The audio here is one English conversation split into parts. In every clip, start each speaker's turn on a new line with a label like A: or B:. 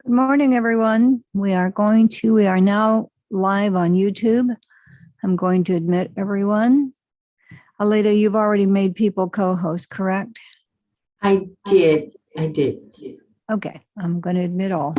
A: Good morning, everyone. We are now live on YouTube. I'm going to admit everyone. Alita, you've already made people co-host, correct?
B: I did.
A: Okay, I'm going to admit all.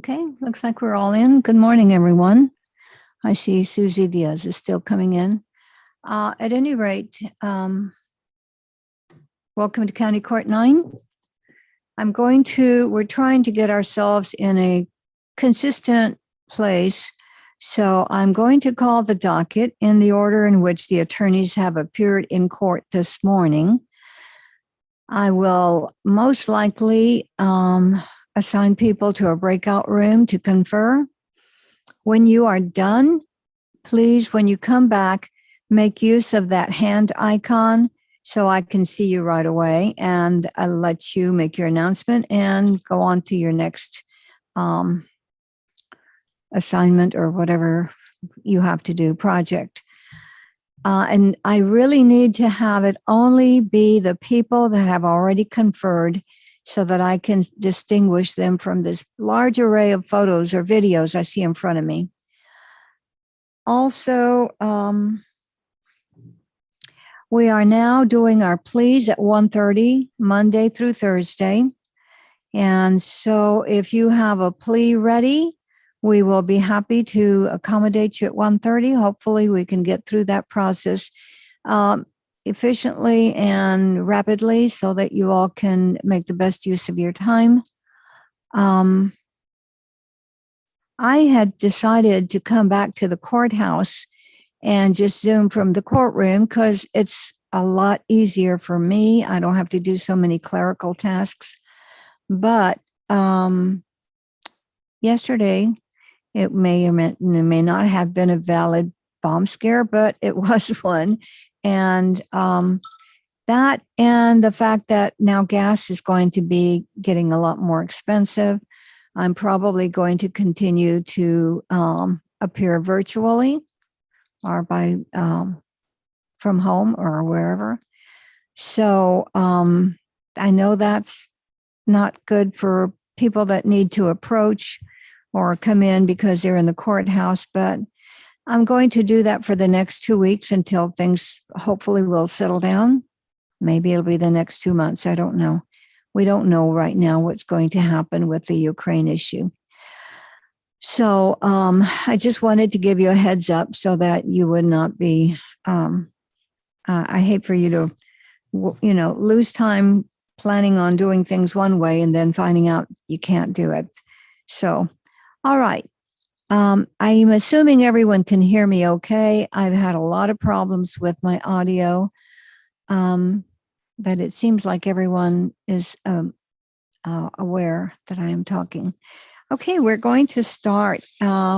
A: Okay, looks like we're all in. Good morning, everyone. I see Susie Diaz is still coming in. At any rate, welcome to County Court 9. We're trying to get ourselves in a consistent place. So I'm going to call the docket in the order in which the attorneys have appeared in court this morning. I will most likely assign people to a breakout room to confer. When you are done, please, when you come back, make use of that hand icon so I can see you right away, and I'll let you make your announcement and go on to your next assignment or whatever you have to do, project. And I really need to have it only be the people that have already conferred so that I can distinguish them from this large array of photos or videos I see in front of me. Also, we are now doing our pleas at 1:30, Monday through Thursday. And so if you have a plea ready, we will be happy to accommodate you at 1:30. Hopefully we can get through that process efficiently and rapidly so that you all can make the best use of your time. I had decided to come back to the courthouse and just Zoom from the courtroom because it's a lot easier for me. I don't have to do so many clerical tasks. But yesterday, it may or may not have been a valid bomb scare, but it was one. And that and the fact that now gas is going to be getting a lot more expensive, I'm probably going to continue to appear virtually or by from home or wherever. So I know that's not good for people that need to approach or come in because they're in the courthouse, but I'm going to do that for the next 2 weeks until things hopefully will settle down. Maybe it'll be the next 2 months. I don't know. We don't know right now what's going to happen with the Ukraine issue. So I just wanted to give you a heads up so that you would not be, I hate for you to, lose time planning on doing things one way and then finding out you can't do it. So, all right. I'm assuming everyone can hear me okay. I've had a lot of problems with my audio, but it seems like everyone is aware that I am talking. Okay, we're going to start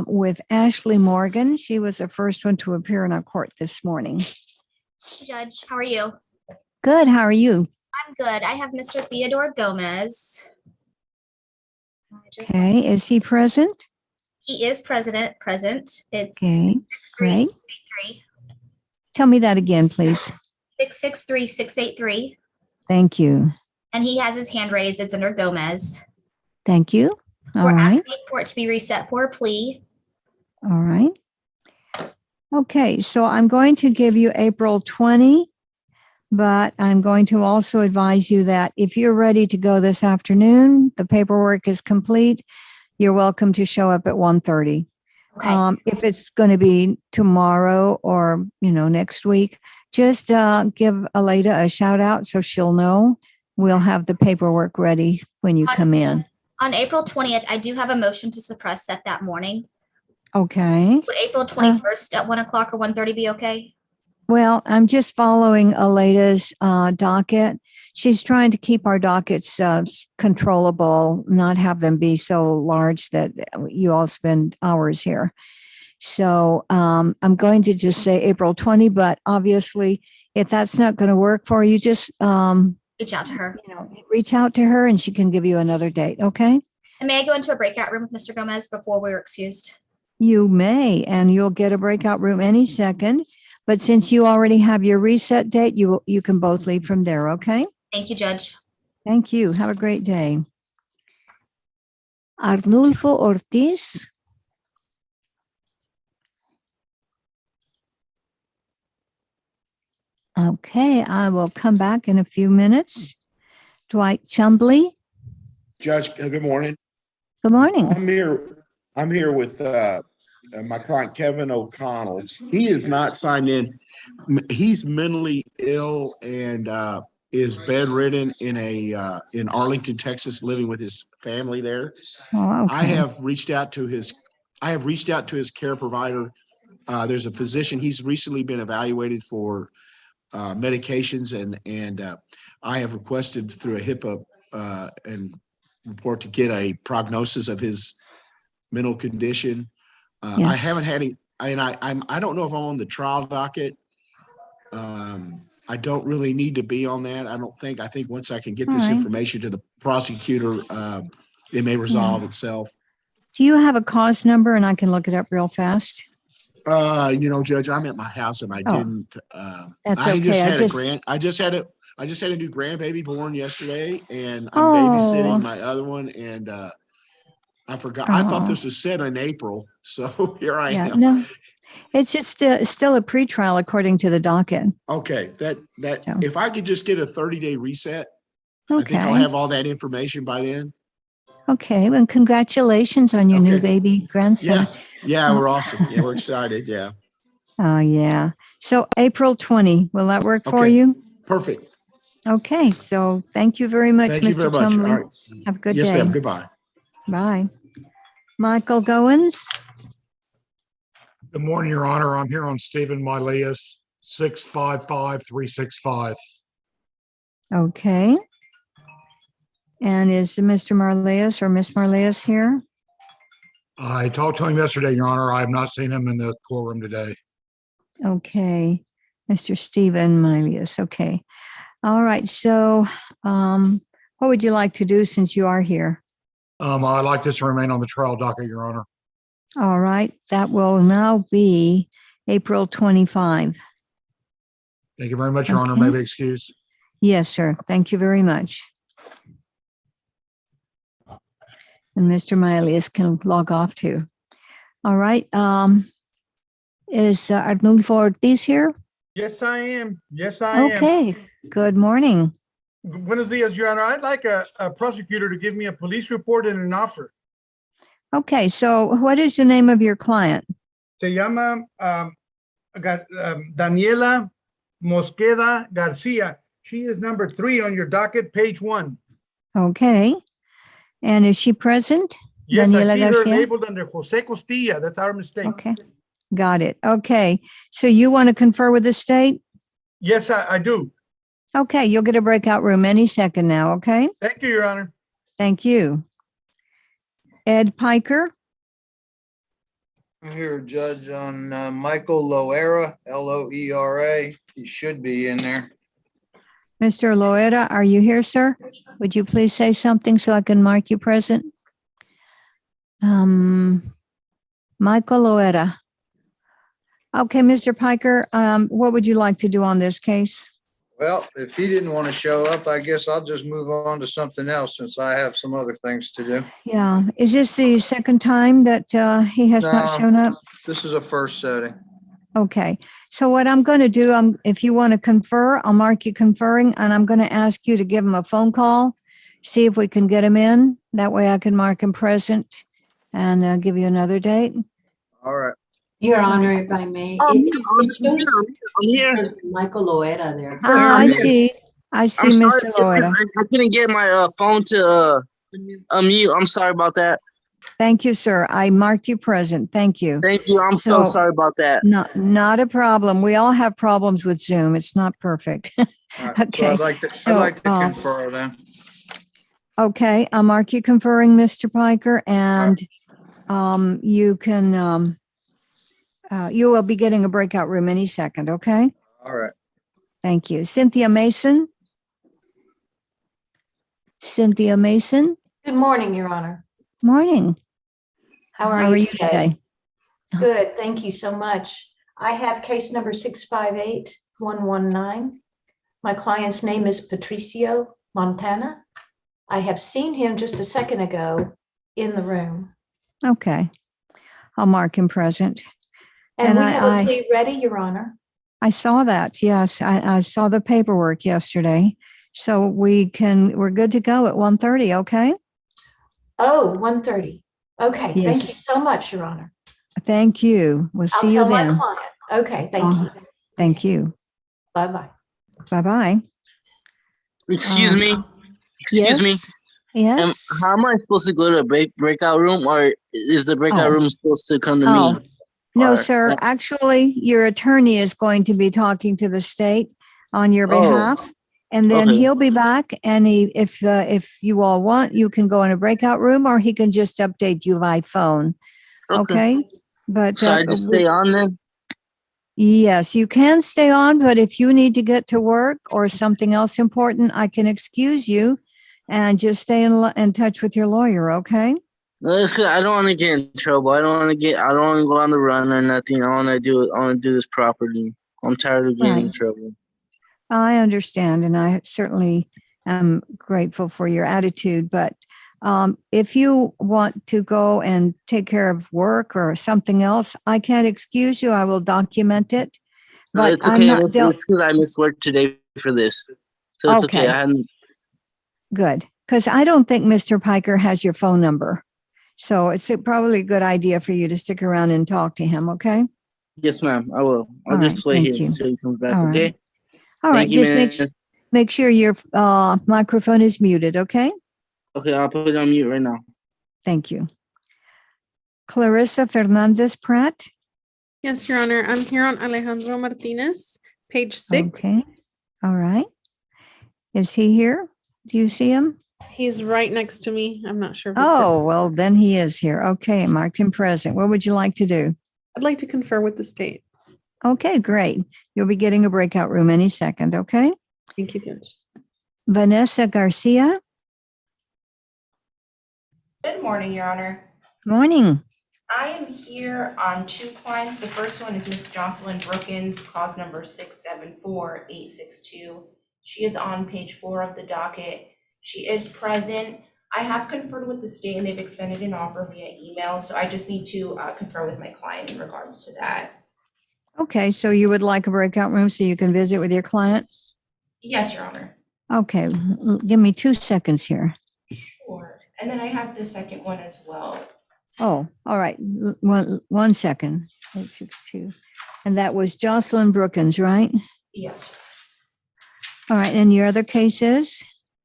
A: with Ashley Morgan. She was the first one to appear in our court this morning.
C: Judge, how are you?
A: Good, how are you?
C: I'm good. I have Mr. Theodore Gomez.
A: Okay, is he present?
C: He is present. It's
A: Okay,
C: 663-683.
A: Tell me that again, please.
C: 663-683.
A: Thank you.
C: And he has his hand raised. It's under Gomez.
A: Thank you. All
C: We're
A: right.
C: asking for it to be reset for a plea.
A: All right. Okay, so I'm going to give you April 20, but I'm going to also advise you that if you're ready to go this afternoon, the paperwork is complete, you're welcome to show up at 1:30.
C: Okay.
A: If it's going to be tomorrow or, next week, just give Alita a shout out so she'll know. We'll have the paperwork ready when you come in.
C: On April 20th, I do have a motion to suppress set that morning.
A: Okay.
C: Would April 21st at 1 o'clock or 1:30 be okay?
A: Well, I'm just following Aleda's docket. She's trying to keep our dockets controllable, not have them be so large that you all spend hours here. So I'm going to just say April 20, but obviously, if that's not going to work for you, just
C: Reach out to her.
A: reach out to her and she can give you another date. Okay.
C: And may I go into a breakout room with Mr. Gomez before we were excused?
A: You may, and you'll get a breakout room any second. But since you already have your reset date, you can both leave from there. Okay.
C: Thank you, Judge.
A: Thank you. Have a great day. Arnulfo Ortiz. Okay, I will come back in a few minutes. Dwight Chumbley.
D: Judge, good morning.
A: Good morning.
D: I'm here with my client Kevin O'Connell. He is not signed in. He's mentally ill and is bedridden in Arlington, Texas, living with his family there.
A: Oh, okay.
D: I have reached out to his care provider. There's a physician. He's recently been evaluated for medications, and I have requested through a HIPAA and report to get a prognosis of his mental condition. I
A: Yes.
D: haven't had any, and I don't know if I'm on the trial docket. I don't really need to be on that. I think once I can get this
A: All right.
D: information to the prosecutor, it may resolve itself.
A: Do you have a cause number and I can look it up real fast?
D: Judge, I'm at my house and I
A: Oh,
D: didn't.
A: That's
D: I
A: okay.
D: just had I just had a new grandbaby born yesterday, and I'm
A: Oh.
D: babysitting my other one, and I forgot. I thought
A: Oh.
D: this was set in April, so here I
A: Yeah,
D: am.
A: no, it's just still a pretrial according to the docket.
D: Okay, that
A: Yeah.
D: if I could just get a 30-day reset, I think I'll
A: Okay.
D: have all that information by then.
A: Okay. Well, congratulations on your new
D: Okay.
A: baby grandson.
D: Yeah, we're awesome. Yeah, we're excited. Yeah,
A: Oh, yeah. So April 20, will that work for
D: Okay.
A: you?
D: perfect.
A: Okay. So thank you very much,
D: Thank you
A: Mr.
D: very much.
A: Chumley.
D: All right.
A: Have a good
D: Yes,
A: day.
D: ma'am. Goodbye.
A: Bye. Michael Goins.
E: Good morning, Your Honor. I'm here on Stephen Milius, 655-365.
A: Okay. And is Mr. Marleas or Miss Marleas here?
E: I talked to him yesterday, Your Honor. I have not seen him in the courtroom today.
A: Okay. Mr. Stephen Marleas. Okay. All right. So what would you like to do since you are here?
E: I'd like this to remain on the trial docket, Your Honor.
A: All right. That will now be April 25.
E: Thank you very much, Your Honor.
A: Okay.
E: May be excused.
A: Yes, sir. Thank you very much. And Mr. Milius can log off too. All right. Is Arnulfo Ortiz here?
F: Yes, I am. Yes, I am.
A: Okay. Good morning.
F: Buenos dias, Your Honor. I'd like a prosecutor to give me a police report and an offer.
A: Okay. So what is the name of your client?
F: Se llama Daniela Mosqueda Garcia. She is number 3 on your docket, page 1.
A: Okay. And is she present?
F: Yes,
A: Daniela
F: I see her
A: Garcia?
F: labeled under Jose Costilla. That's our mistake.
A: Okay. Got it. Okay. So you want to confer with the state?
F: Yes, I do.
A: Okay. You'll get a breakout room any second now. Okay.
F: Thank you, Your Honor.
A: Thank you. Ed Piker.
G: I'm here, Judge, on Michael Loera, Loera. He should be in there.
A: Mr. Loera, are you here, sir? Would you please say something so I can mark you present? Michael Loera. Okay, Mr. Piker, what would you like to do on this case?
G: Well, if he didn't want to show up, I guess I'll just move on to something else since I have some other things to do.
A: Yeah, is this the second time that he has not
G: No.
A: shown up?
G: This is a first setting.
A: Okay, so what I'm going to do, if you want to confer, I'll mark you conferring, and I'm going to ask you to give him a phone call, see if we can get him in. That way I can mark him present and give you another date.
G: All right.
B: Your Honor, if I may.
H: I'm
B: it shows
H: here.
B: there's Michael Loera there.
A: Ah, I
H: I'm
A: see. I see, Mr. Loera.
H: I couldn't get my phone to unmute. I'm sorry about that.
A: Thank you, sir. I marked you present. Thank you.
H: Thank you. I'm so
A: So-
H: sorry about that.
A: Not a problem. We all have problems with Zoom. It's not perfect.
G: All right, so
A: Okay,
G: I'd like to
A: so,
G: confer then.
A: Okay, I'll mark you conferring, Mr. Piker, and you can you will be getting a breakout room any second, okay?
G: All right.
A: Thank you. Cynthia Mason? Cynthia Mason,
I: Good morning, Your Honor.
A: morning.
I: How
A: How
I: are you today?
A: today?
I: Good, thank you so much. I have case number 658-119. My client's name is Patricio Montana. I have seen him just a second ago in the room.
A: Okay. I'll mark him present.
I: And
A: And
I: we
A: I-
I: have a plea ready, Your Honor.
A: I saw that. Yes, I saw the paperwork yesterday. So we're good to go at 1:30, okay?
I: Oh, 1:30. Okay, thank
A: Yes.
I: you so much, Your Honor.
A: Thank you. We'll
I: I'll
A: see you
I: tell my
A: then.
I: client. Okay, thank
A: Uh-huh.
I: you.
A: Thank you.
I: Bye-bye.
A: Bye-bye.
H: Excuse me. Excuse me.
A: Yes.
H: How am I supposed to go to a breakout room, or is the breakout
A: Oh.
H: room supposed to come to
A: Oh,
H: me?
A: no,
H: Or-
A: sir. Actually, your attorney is going to be talking to the state on your
H: Oh,
A: behalf. And then
H: okay.
A: he'll be back, and if you all want, you can go in a breakout room, or he can just update you by phone. Okay? But
H: So I just stay on then?
A: yes, you can stay on, but if you need to get to work or something else important, I can excuse you and just stay in touch with your lawyer, okay?
H: No, it's 'cause I don't want to get in trouble. I don't want to go on the run or nothing. I want to do this properly. I'm tired of getting in
A: Right.
H: trouble.
A: I understand, and I certainly am grateful for your attitude, but if you want to go and take care of work or something else, I can't excuse you. I will document it.
H: No,
A: But
H: it's
A: I'm
H: okay.
A: not,
H: It's because I missed work today for this. So it's okay.
A: Okay.
H: I hadn't.
A: good, because I don't think Mr. Piker has your phone number. So it's probably a good idea for you to stick around and talk to him, okay?
H: Yes, ma'am. I will. I'll
A: All
H: just
A: right,
H: wait
A: thank
H: here
A: you.
H: until he comes back.
A: All right.
H: Okay.
A: All right,
H: Thank you,
A: just
H: man.
A: make sure your microphone is muted, okay?
H: Okay, I'll put it on mute right now.
A: Thank you. Clarissa Fernandez Pratt.
J: Yes, Your Honor. I'm here on Alejandro Martinez, page 6.
A: Okay. All right. Is he here? Do you see him?
J: He's right next to me. I'm not sure. if he-
A: Oh, well, then he is here. Okay, marked him present. What would you like to do?
J: I'd like to confer with the state.
A: Okay, great. You'll be getting a breakout room any second, okay?
J: Thank you, Judge.
A: Vanessa Garcia.
K: Good morning, Your Honor.
A: Morning.
K: I am here on two clients. The first one is Miss Jocelyn Brookins, cause number 674-862. She is on page 4 of the docket. She is present. I have conferred with the state and they've extended an offer via email, so I just need to confer with my client in regards to that.
A: Okay, so you would like a breakout room so you can visit with your client?
K: Yes, Your Honor.
A: Okay, give me 2 seconds here.
K: Sure. And then I have the second one as well.
A: Oh, all right. 1 second. 862. And that was Jocelyn Brookins, right?
K: Yes.
A: All right. And your other case is?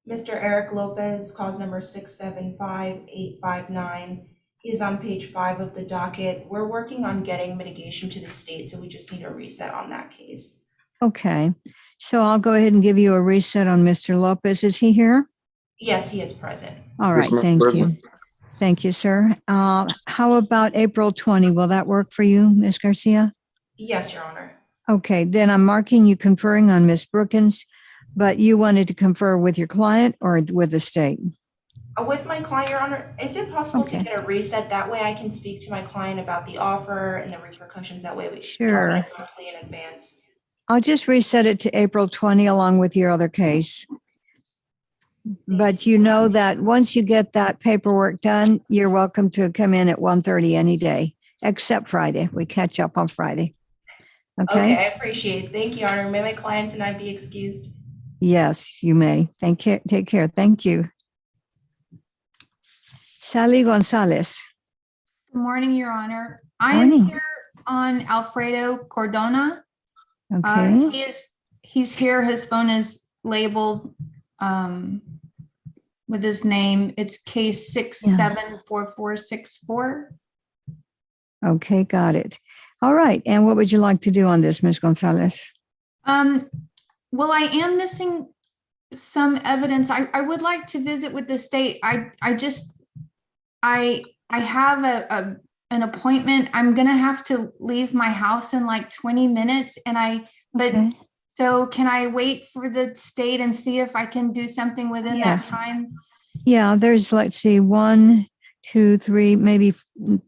K: Mr. Eric Lopez, cause number 675-859. He is on page 5 of the docket. We're working on getting mitigation to the state, so we just need a reset on that case.
A: Okay. So I'll go ahead and give you a reset on Mr. Lopez. Is he here?
K: Yes, he is present.
A: All right. Thank you. Thank you, sir. How about April 20? Will that work for you, Ms. Garcia?
K: Yes, Your Honor.
A: Okay, then I'm marking you conferring on Ms. Brookins, but you wanted to confer with your client or with the state?
K: With my client, Your Honor, is it possible to
A: Okay.
K: get a reset? That way I can speak to my client about the offer and the repercussions. That way we
A: Sure.
K: process monthly in advance.
A: I'll just reset it to April 20 along with your other case. But you know that once you get that paperwork done, you're welcome to come in at 1:30 any day, except Friday. We catch up on Friday.
K: Okay,
A: Okay?
K: I appreciate it. Thank you, Your Honor. May my client and I be excused.
A: Yes, you may. Take care. Thank you. Sally Gonzalez.
C: Good morning, Your Honor. I
A: Morning.
C: am here on Alfredo Cordona.
A: Okay.
C: He's here. His phone is labeled
L: with his name. It's case 674464.
A: Okay, got it. All right. And what would you like to do on this, Ms. Gonzalez?
L: Well, I am missing some evidence. I would like to visit with the state. I have an appointment. I'm gonna have to leave my house in like 20 minutes,
A: Okay.
L: so can I wait for the state and see if I can do something within that time?
A: Yeah, there's, let's see, 1, 2, 3, maybe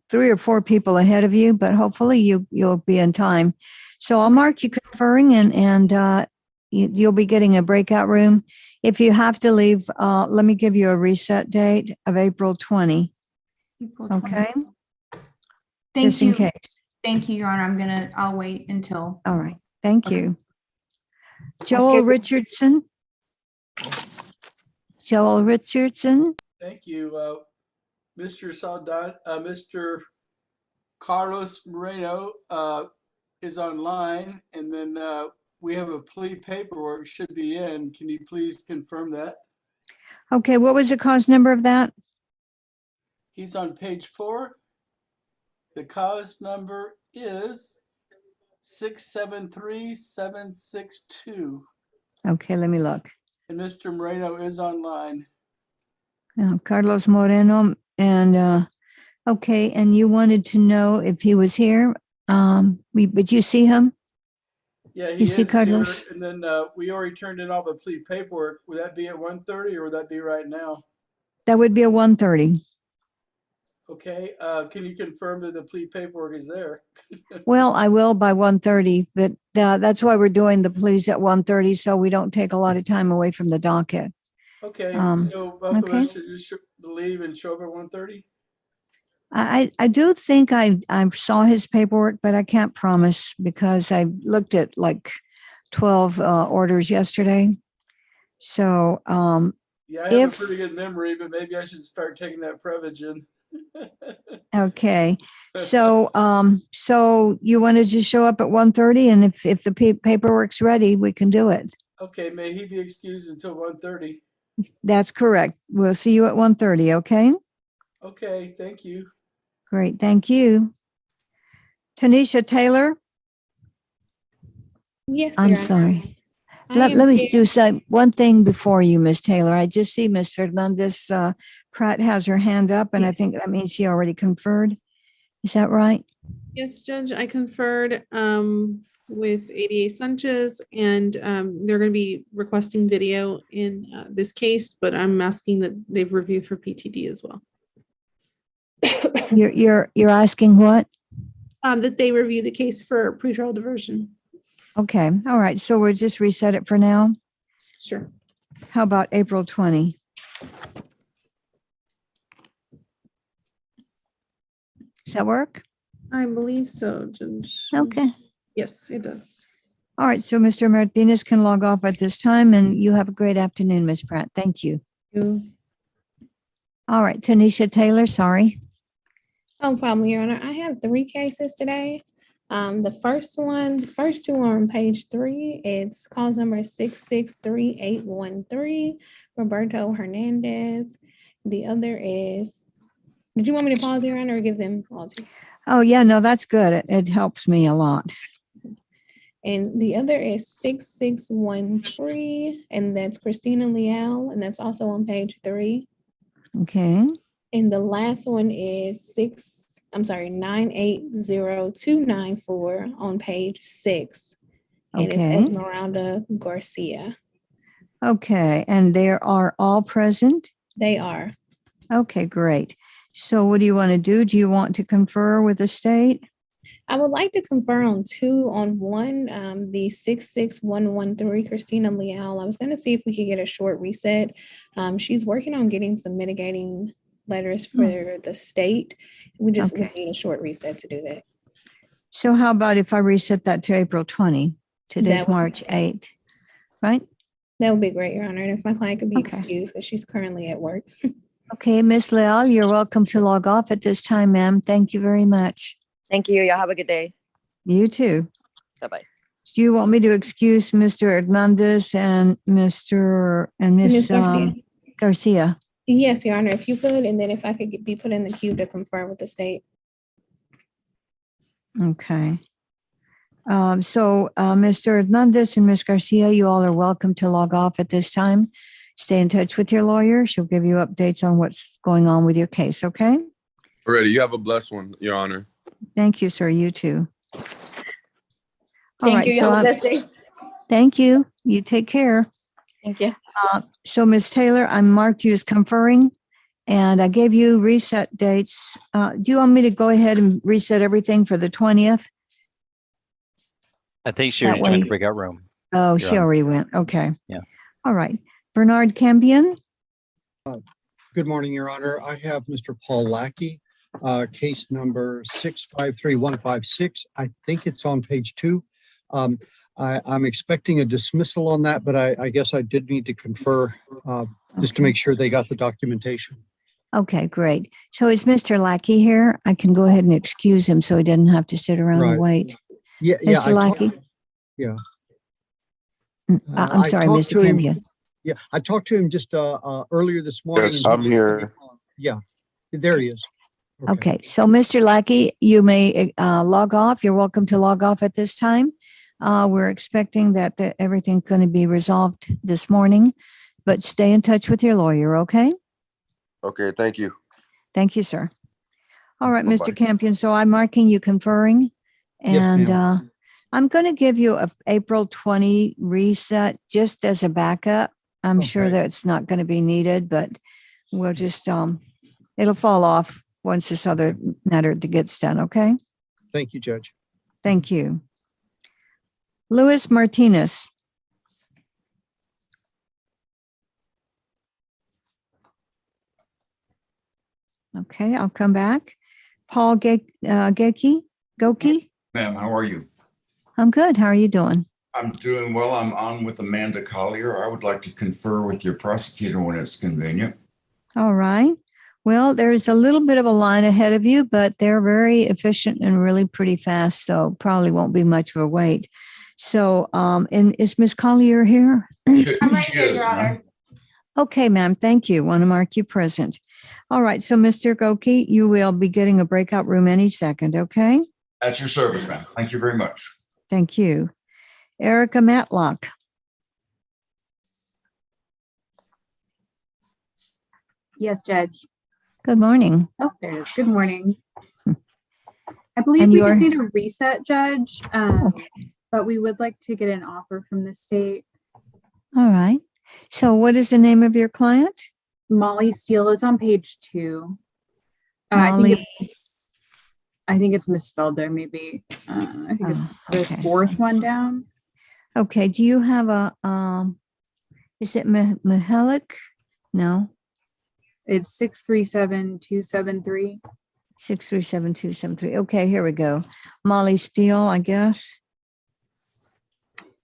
A: 3 or 4 people ahead of you, but hopefully you'll be in time. So I'll mark you conferring and you'll be getting a breakout room. If you have to leave, let me give you a reset date of April 20.
L: April 20.
A: Okay.
L: Thank
A: Just in
L: you.
A: case.
L: Thank you, Your Honor. I'll wait until.
A: All right. Thank
L: Okay.
A: you. Joel Richardson. Joel Richardson.
M: Thank you. Mr. Saldaña, Mr. Carlos Moreno is online, and then we have a plea paperwork should be in. Can you please confirm that?
A: Okay, what was the cause number of that?
M: He's on page 4. The cause number is 673762.
A: Okay, let me look.
M: And Mr. Moreno is online.
A: Carlos Moreno, and okay, and you wanted to know if he was here. But you see him?
M: Yeah, he
A: You
M: is
A: see
M: here.
A: Carlos?
M: And then we already turned in all the plea paperwork. Would that be at 1:30 or would that be right now?
A: That would be a 1:30.
M: Okay, can you confirm that the plea paperwork is there?
A: Well, I will by 1:30, but that's why we're doing the pleas at 1:30, so we don't take a lot of time away from the docket.
M: Okay,
A: Um,
M: so both of
A: okay.
M: us should just leave and show up at 1:30?
A: I do think I saw his paperwork, but I can't promise because I looked at like 12 orders yesterday. So
M: Yeah, I have a pretty good memory, but maybe I should start taking that Prevagen.
A: okay. So so you wanted to show up at 1:30, and if the paperwork's ready, we can do it.
M: Okay, may he be excused until 1:30?
A: That's correct. We'll see you at 1:30, okay?
M: Okay, thank you.
A: Great, thank you. Tanisha Taylor?
J: Yes,
A: I'm
J: Your Honor.
A: sorry.
J: I
A: Let
J: am
A: me
J: here.
A: do one thing before you, Miss Taylor. I just see Miss Fernandez Pratt has her hand up, and I think that means she already conferred. Is that right?
J: Yes, Judge, I conferred with ADA Sanchez, and they're going to be requesting video in this case, but I'm asking that they've reviewed for PTD as well.
A: You're asking what?
J: That they review the case for pretrial diversion.
A: Okay, all right. So we'll just reset it for now.
J: Sure.
A: How about April 20? Does that work?
J: I believe so, Judge.
A: Okay.
J: Yes, it does.
A: All right. So Mr. Martinez can log off at this time, and you have a great afternoon, Miss Pratt. Thank you. All right. Tanisha Taylor, sorry.
N: No problem, Your Honor. I have 3 cases today. The first two are on page 3. It's cause number 663813, Roberto Hernandez. The other is, did you want me to pause, Your Honor, or give them all to you?
A: Oh, yeah, no, that's good. It helps me a lot.
N: And the other is 6613, and that's Christina Leal, and that's also on page 3.
A: Okay.
N: And the last one is 980294 on page 6. And
A: Okay.
N: it's Esmeralda Garcia.
A: Okay. And they are all present?
N: They are.
A: Okay, great. So what do you want to do? Do you want to confer with the state?
N: I would like to confer on 2. On one, the 66113, Christina Leal. I was going to see if we could get a short reset. She's working on getting some mitigating letters for the state. We just would need a short reset to do that.
A: So how about if I reset that to April 20? Today's March 8th, right?
N: That would be great, Your Honor. And if my client could be excused, because she's currently at work.
A: Okay, Miss Leal, you're welcome to log off at this time, ma'am. Thank you very much.
O: Thank you. Y'all have a good day.
A: You too.
O: Bye-bye.
A: Do you want me to excuse Mr. Hernandez and Miss
N: Garcia.
A: Garcia?
N: Yes, Your Honor, if you could, and then if I could be put in the queue to confirm with the state.
A: Okay. Mr. Hernandez and Ms. Garcia, you all are welcome to log off at this time. Stay in touch with your lawyer. She'll give you updates on what's going on with your case, okay?
P: Already, you have a blessed one, Your Honor.
A: Thank you, sir. You too. All
L: Thank
A: right,
L: you. You
A: so
L: have a
A: I'm-
L: blessed day.
A: Thank you. You take care.
L: Thank you.
A: So Ms. Taylor, I marked you as conferring and I gave you reset dates. Do you want me to go ahead and reset everything for the 20th?
Q: I think she
A: That
Q: already joined
A: way-
Q: the breakout room.
A: Oh,
Q: Your
A: she
Q: Honor.
A: already went. Okay.
Q: Yeah.
A: All right. Bernard Campion.
R: Good morning, Your Honor. I have Mr. Paul Lackey, case number 653156. I think it's on page 2. I'm expecting a dismissal on that, but I guess I did need to confer just to make sure they got the documentation.
A: Okay, great. So is Mr. Lackey here? I can go ahead and excuse him so he doesn't have to sit around and
R: Right.
A: wait.
R: Yeah,
A: Mr.
R: I talked-
A: Lackey?
R: Yeah.
A: I'm
R: I
A: sorry,
R: talked
A: Mr.
R: to him-
A: Campion.
R: Yeah, I talked to him just earlier this morning.
P: Yes,
R: and
P: I'm
R: he-
P: here.
R: Yeah, there he is.
A: Okay, so Mr. Lackey, you may log off. You're welcome to log off at this time. We're expecting that everything's going to be resolved this morning, but stay in touch with your lawyer, okay?
P: Okay, thank you.
A: Thank you, sir. All right, Mr.
P: Bye-bye.
A: Campion, so I'm marking you conferring.
R: Yes,
A: And
R: ma'am.
A: I'm going to give you a April 20 reset just as a backup. I'm sure
R: Okay.
A: that it's not going to be needed, but we'll just, it'll fall off once this other matter gets done, okay?
R: Thank you, Judge.
A: Thank you. Luis Martinez. Okay, I'll come back. Paul Goki?
S: Ma'am, how are you?
A: I'm good. How are you doing?
S: I'm doing well. I'm on with Amanda Collier. I would like to confer with your prosecutor when it's convenient.
A: All right. Well, there's a little bit of a line ahead of you, but they're very efficient and really pretty fast, so probably won't be much of a wait. So, and is Miss Collier here?
K: I'm right here, Your Honor.
A: Okay, ma'am. Thank you. Want to mark you present. All right. So, Mr. Goki, you will be getting a breakout room any second. Okay.
S: At your service, ma'am. Thank you very much.
A: Thank you. Erica Matlock.
T: Yes, Judge.
A: Good morning.
T: Oh, there it is. Good morning. I believe
A: And
T: we
A: you're-
T: just need a reset, Judge, but we would like to get an offer from the state.
A: All right. So, what is the name of your client?
T: Molly Steele is on page 2.
A: Molly.
T: I think it's misspelled there, maybe. I think it's the
A: okay.
T: fourth one down.
A: Okay. Do you have a, is it Mihalik? No.
T: It's 637273.
A: 637273. Okay, here we go. Molly Steele, I guess.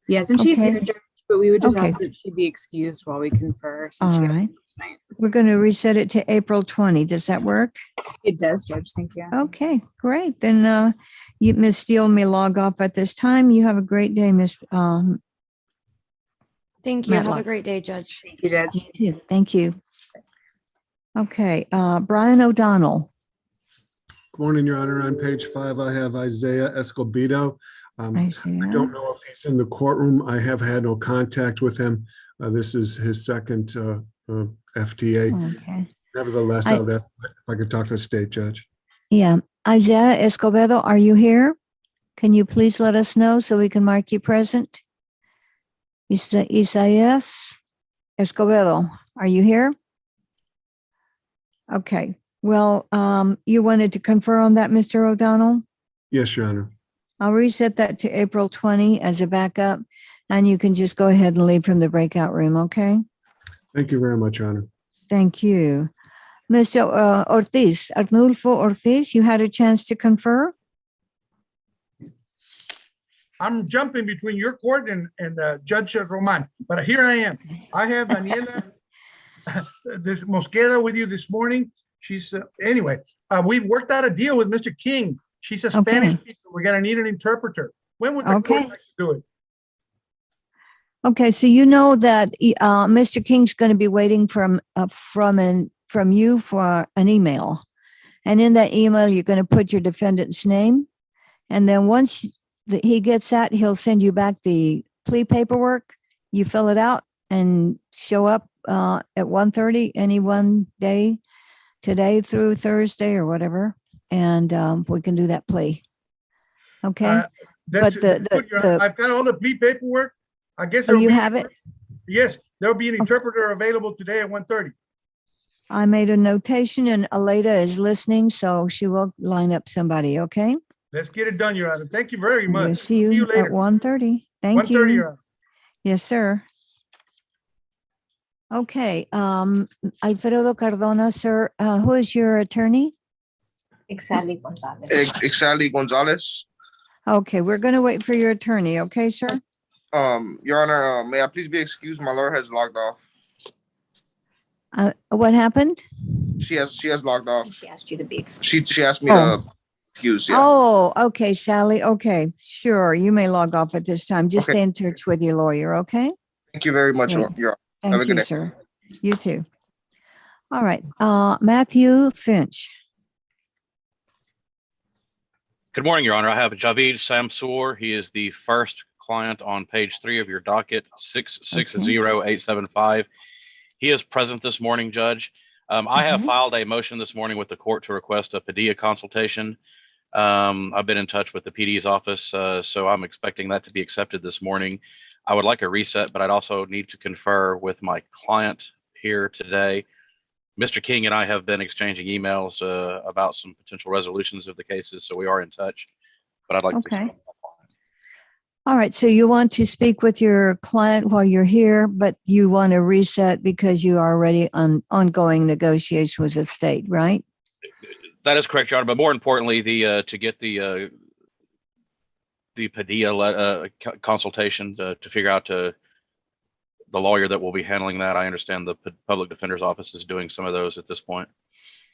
T: Yes, and she's
A: Okay.
T: here, Judge, but we would just
A: Okay.
T: ask that she be excused while we confer. since
A: All
T: she has
A: right.
T: tonight.
A: We're going to reset it to April 20. Does that work?
T: It does, Judge. Thank you.
A: Okay, great. Then Ms. Steele may log off at this time. You have a great day, Ms.
C: Thank you. Have
A: Matlock.
C: a great day, Judge.
T: Thank you, Judge.
A: You too. Thank you. Okay, Brian O'Donnell.
U: Good morning, Your Honor. On page 5, I have Isaiah Escobedo. I
A: Isaiah.
U: don't know if he's in the courtroom. I have had no contact with him. This is his second FTA.
A: Okay.
U: Nevertheless, I would ask if I could talk to the state judge.
A: Yeah. Isaiah Escobedo, are you here? Can you please let us know so we can mark you present? Isaias Escobedo, are you here? Okay. Well, you wanted to confer on that, Mr. O'Donnell?
U: Yes, Your Honor.
A: I'll reset that to April 20 as a backup, and you can just go ahead and leave from the breakout room, okay?
U: Thank you very much, Your Honor.
A: Thank you. Mr. Ortiz, Arnulfo Ortiz, you had a chance to confer?
F: I'm jumping between your court and Judge Roman, but here I am. I have Daniela this Mosqueda with you this morning. She's anyway. We've worked out a deal with Mr. King. She's a Spanish speaker. We're gonna need an interpreter. When would the court like to do it?
A: Okay, so you know that Mr. King's going to be waiting from an from you for an email. And in that email, you're going to put your defendant's name. And then once he gets that, he'll send you back the plea paperwork. You fill it out and show up at 1:30 any one day, today through Thursday or whatever. And we can do that plea. Okay.
F: That's
A: But
F: good, Your Honor. I've got all the plea paperwork. I guess.
A: Oh, you have it?
F: Yes, there'll be an interpreter available today at 1:30.
A: I made a notation and Aleda is listening, so she will line up somebody, okay?
F: Let's get it done, Your Honor. Thank you very
A: We'll
F: much.
A: see you at
F: later.
A: 1:30. Thank
F: 1:30,
A: you.
F: Your Honor.
A: Yes, sir. Okay, Alfredo Cardona, sir, who is your attorney?
I: Exali Gonzalez.
Q: Exali Gonzalez.
A: Okay, we're going to wait for your attorney, okay, sir?
Q: Your Honor, may I please be excused? My lawyer has logged off.
A: What happened?
Q: She has logged off.
I: She asked you to be excused.
Q: She asked me to excuse. Yeah.
A: Oh, okay, Sally. Okay, sure. You may log off at this time. Just
Q: Okay.
A: stay in touch with your lawyer, okay?
Q: Thank you very much,
A: Great.
Q: Your Honor. Have a
A: Thank
Q: good
A: you,
Q: day.
A: sir. You too. All right, Matthew Finch.
V: Good morning, Your Honor. I have Javid Samsour. He is the first client on page 3 of your docket, 660875. He is present this morning, Judge. I have filed a motion this morning with the court to request a Padilla consultation. I've been in touch with the PD's office, so I'm expecting that to be accepted this morning. I would like a reset, but I'd also need to confer with my client here today. Mr. King and I have been exchanging emails about some potential resolutions of the cases, so we are in touch. But I'd like
A: Okay.
V: to.
A: All right, so you want to speak with your client while you're here, but you want to reset because you are already on ongoing negotiation with the state, right?
V: That is correct, Your Honor. But more importantly, to get the Padilla consultation to figure out the lawyer that will be handling that. I understand the public defender's office is doing some of those at this point.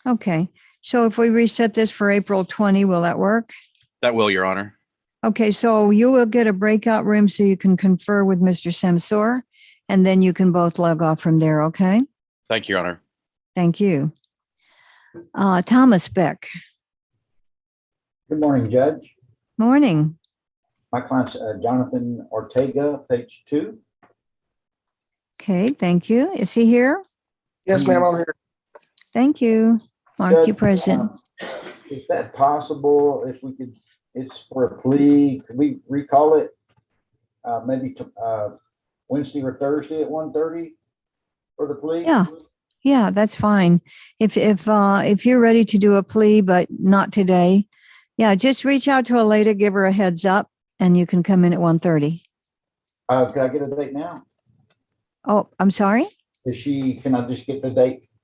A: Okay, so if we reset this for April 20, will that work?
V: That will, Your Honor.
A: Okay, so you will get a breakout room so you can confer with Mr. Samsour, and then you can both log off from there, okay?
V: Thank you, Your Honor.
A: Thank you. Thomas Beck.
W: Good morning, Judge.
A: Morning.
W: My client's Jonathan Ortega, page 2.
A: Okay, thank you. Is he here?
Q: Yes, ma'am, I'm here.
A: Thank you. Mark
W: Judge,
A: you present.
W: Is that possible if we could, it's for a plea, could we recall it maybe Wednesday or Thursday at 1:30 for the plea?
A: Yeah, that's fine. If you're ready to do a plea, but not today, yeah, just reach out to Aleda, give her a heads up, and you can come in at 1:30.
W: Can I get a date now?
A: Oh, I'm sorry?
W: Can I just get the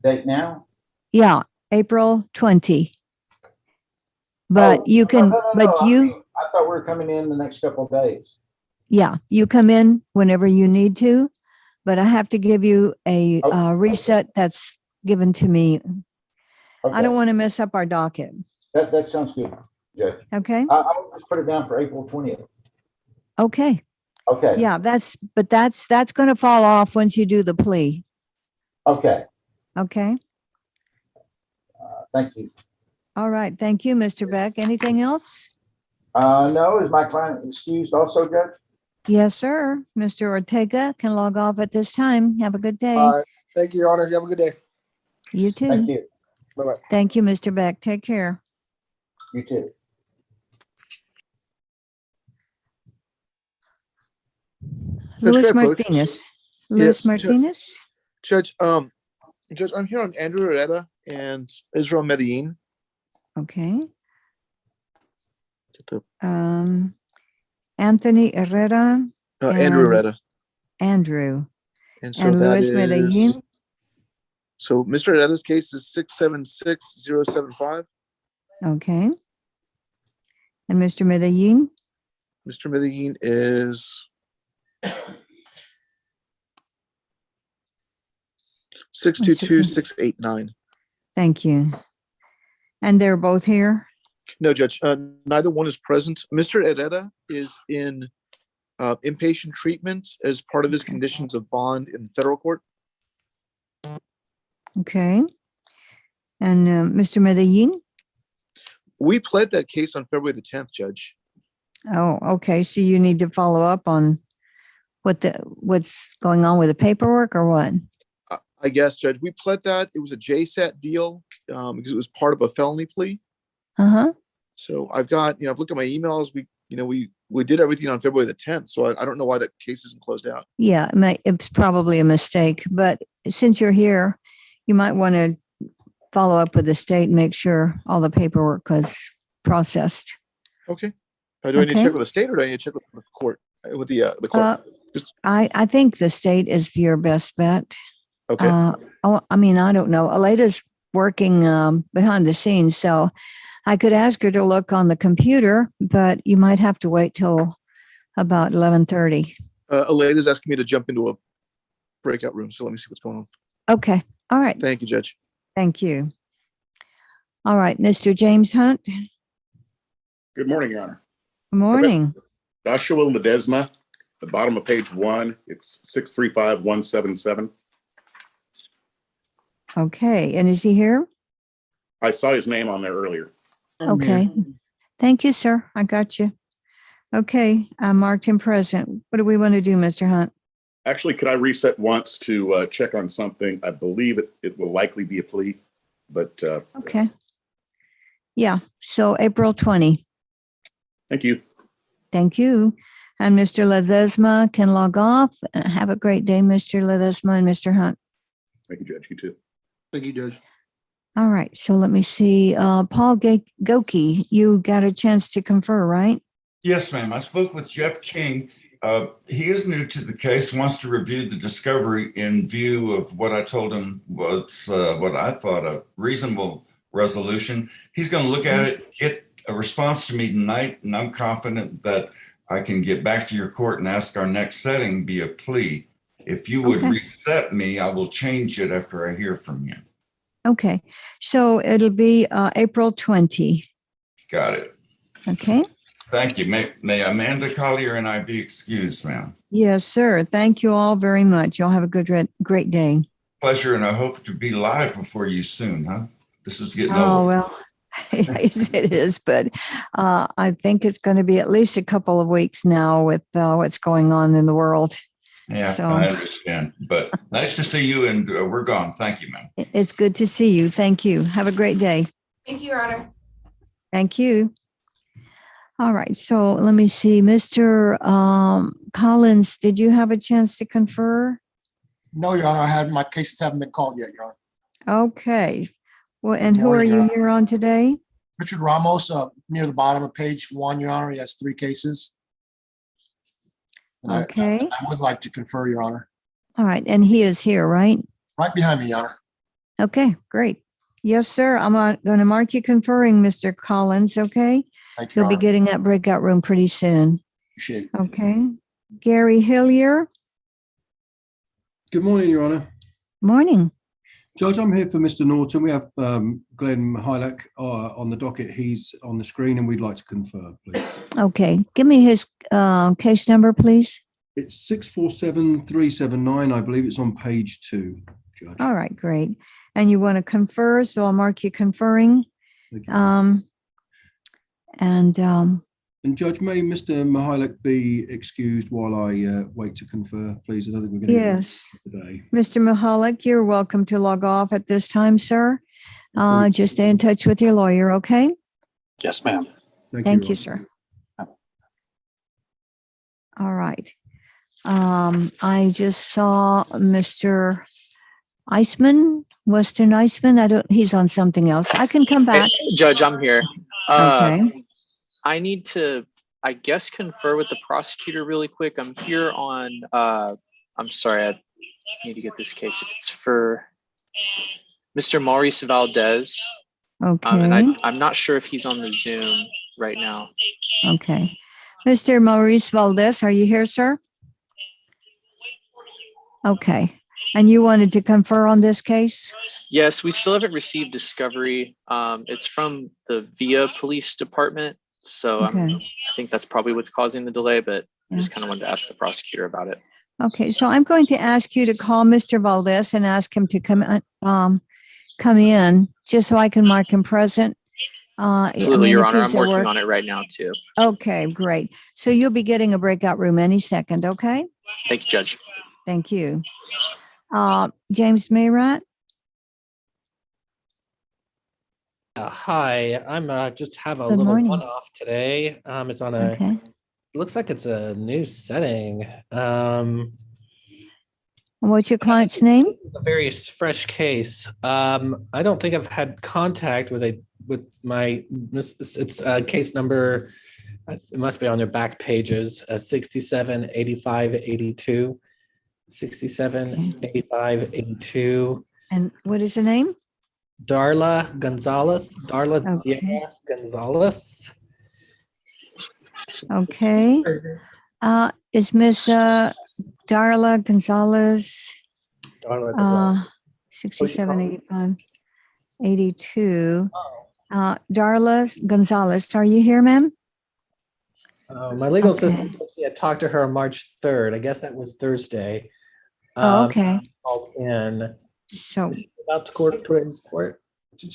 W: date now?
A: Yeah, April 20. But you can,
W: No,
A: but
W: I
A: you,
W: mean, I thought we were coming in the next couple of days.
A: yeah, you come in whenever you need to, but I have to give you a reset that's given to me. I don't want to mess up our docket.
W: That sounds good, Judge.
A: Okay.
W: I'll just put it down for April 20th.
A: Okay.
W: Okay.
A: Yeah, that's going to fall off once you do the plea.
W: Okay.
A: Okay.
W: Thank you.
A: All right. Thank you, Mr. Beck. Anything else?
W: No, is my client excused also, Judge?
A: Yes, sir. Mr. Ortega can log off at this time. Have a good day.
Q: All right. Thank you, Your Honor. You have a good day.
A: You too.
W: Thank you.
Q: Bye-bye.
A: Thank you, Mr. Beck. Take care.
W: You too.
A: Luis
X: Judge,
A: Martinez. Luis
X: Yes,
A: Martinez.
X: Judge, Judge, I'm here on Andrew Herrera and Israel Medellin.
A: Okay.
X: Get the
A: Anthony Herrera.
X: Andrew Herrera.
A: Andrew.
X: And so
A: And
X: that
A: Luis
X: is,
A: Medellin.
X: so Mr. Herrera's case is 676075.
A: Okay. And Mr. Medellin.
X: Mr. Medellin is 622689.
A: Thank you. And they're both here?
X: No, Judge, neither one is present. Mr. Herrera is in inpatient treatment as part of his conditions of bond in the federal court.
A: Okay. And Mr. Medellin?
X: We pled that case on February the 10th, Judge.
A: Oh, okay. So you need to follow up on what's going on with the paperwork or what?
X: I guess, Judge, we pled that. It was a JSAT deal because it was part of a felony plea.
A: Uh-huh.
X: So I've got, I've looked at my emails. We did everything on February the 10th. So I don't know why that case isn't closed out.
A: Yeah, it's probably a mistake. But since you're here, you might want to follow up with the state and make sure all the paperwork was processed.
X: Okay. Do I need to check with the state or do I need to check with the court? With the clerk?
A: I think the state is your best bet.
X: Okay.
A: I mean, I don't know. Aleda's working behind the scenes, so I could ask her to look on the computer, but you might have to wait till about 11:30.
X: Aleda's asking me to jump into a breakout room, so let me see what's going on.
A: Okay. All right.
X: Thank you, Judge.
A: Thank you. All right, Mr. James Hunt.
B: Good morning, Your Honor.
A: Good morning.
B: Joshua Ledesma, the bottom of page 1, it's 635177.
A: Okay, and is he here?
B: I saw his name on there earlier.
A: Okay. Thank you, sir. I got you. Okay, I marked him present. What do we want to do, Mr. Hunt?
B: Actually, could I reset once to check on something? I believe it will likely be a plea, but
A: Okay. Yeah, so April 20.
B: thank you.
A: Thank you. And Mr. Ledesma can log off. Have a great day, Mr. Ledesma and Mr. Hunt.
B: Thank you, Judge. You too.
X: Thank you, Judge.
A: All right, so let me see. Paul Goki, you got a chance to confer, right?
S: Yes, ma'am. I spoke with Jeff King. He is new to the case, wants to review the discovery in view of what I told him was what I thought a reasonable resolution. He's going to look at it, get a response to me tonight, and I'm confident that I can get back to your court and ask our next setting be a plea. If you would reset me, I will change it after I hear from you.
A: Okay, so it'll be April 20.
S: Got it.
A: Okay.
S: Thank you. May Amanda Collier and I be excused, ma'am.
A: Yes, sir. Thank you all very much. Y'all have a great day.
S: Pleasure, and I hope to be live before you soon, huh? This is getting
A: Oh,
S: old.
A: well, yes, it is, but I think it's going to be at least a couple of weeks now with what's going on in the world.
S: Yeah,
A: So,
S: I understand. But nice to see you, and we're gone. Thank you, ma'am.
A: it's good to see you. Thank you. Have a great day.
C: Thank you, Your Honor.
A: Thank you. All right, so let me see. Mr. Collins, did you have a chance to confer?
D: No, Your Honor, my cases haven't been called yet, Your Honor.
A: Okay. Well, and who are you here on today?
D: Richard Ramos, near the bottom of page 1, Your Honor, he has 3 cases. And
A: Okay.
D: I would like to confer, Your Honor.
A: All right, and he is here, right?
D: Right behind me, Your Honor.
A: Okay, great. Yes, sir. I'm going to mark you conferring, Mr. Collins, okay?
D: Thank you,
A: You'll be
D: Your Honor.
A: getting that breakout room pretty soon.
D: Appreciate it.
A: Okay. Gary Hillier,
E: Good morning, Your Honor.
A: morning.
E: Judge, I'm here for Mr. Norton. We have Glenn Hylack on the docket. He's on the screen and we'd like to confer, please.
A: Okay, give me his case number, please.
E: It's 647379. I believe it's on page 2, Judge.
A: All right, great. And you want to confer, so I'll mark you conferring.
E: Thank you. And Judge, may Mr. Mihailak be excused while I wait to confer, please? I don't think we're going to
A: Yes.
E: today.
A: Mr. Mihailak, you're welcome to log off at this time, sir. Just stay in touch with your lawyer, okay?
G: Yes, ma'am.
A: Thank you, sir. All right. I just saw Mr. Iceman, Weston Iceman. He's on something else. I can come back.
Y: Judge, I'm here.
A: Okay.
Y: I need to, I guess, confer with the prosecutor really quick. I'm here on, I'm sorry, I need to get this case. It's for Mr. Maurice Valdez.
A: Okay.
Y: And I'm not sure if he's on the Zoom right now.
A: Okay. Mr. Maurice Valdez, are you here, sir? Okay. And you wanted to confer on this case?
Y: Yes, we still haven't received discovery. It's from the VIA Police Department. So
A: Okay.
Y: I think that's probably what's causing the delay, but I
A: Yeah.
Y: just kind of wanted to ask the prosecutor about it.
A: Okay, so I'm going to ask you to call Mr. Valdez and ask him to come in just so I can mark him present? I
Y: Absolutely,
A: mean,
Y: Your
A: if
Y: Honor.
A: he's
Y: I'm
A: at
Y: working
A: work-
Y: on it right now too.
A: Okay, great. So you'll be getting a breakout room any second, okay?
Y: Thank you, Judge.
A: Thank you. James Mayrat?
G: Hi, I'm just have a
A: Good
G: little
A: morning.
G: one-off today. It's on a,
A: Okay.
G: looks like it's a new setting.
A: What's your client's name?
G: A very fresh case. I don't think I've had contact with my, it's case number, it must be on their back pages, 67, 85, 82. 67, 85, 82.
A: And what is the name?
G: Darla Gonzalez, Darla
A: Okay.
G: Sierra Gonzalez.
A: Okay. Is Miss Darla Gonzalez,
G: Darla Gonzalez.
A: 67, 85, 82. Darla Gonzalez, are you here, ma'am?
G: My legal
A: Okay.
G: assistant said she had talked to her on March 3rd. I guess that was Thursday.
A: Oh, okay.
G: Called in.
A: So
G: About to court, today's court.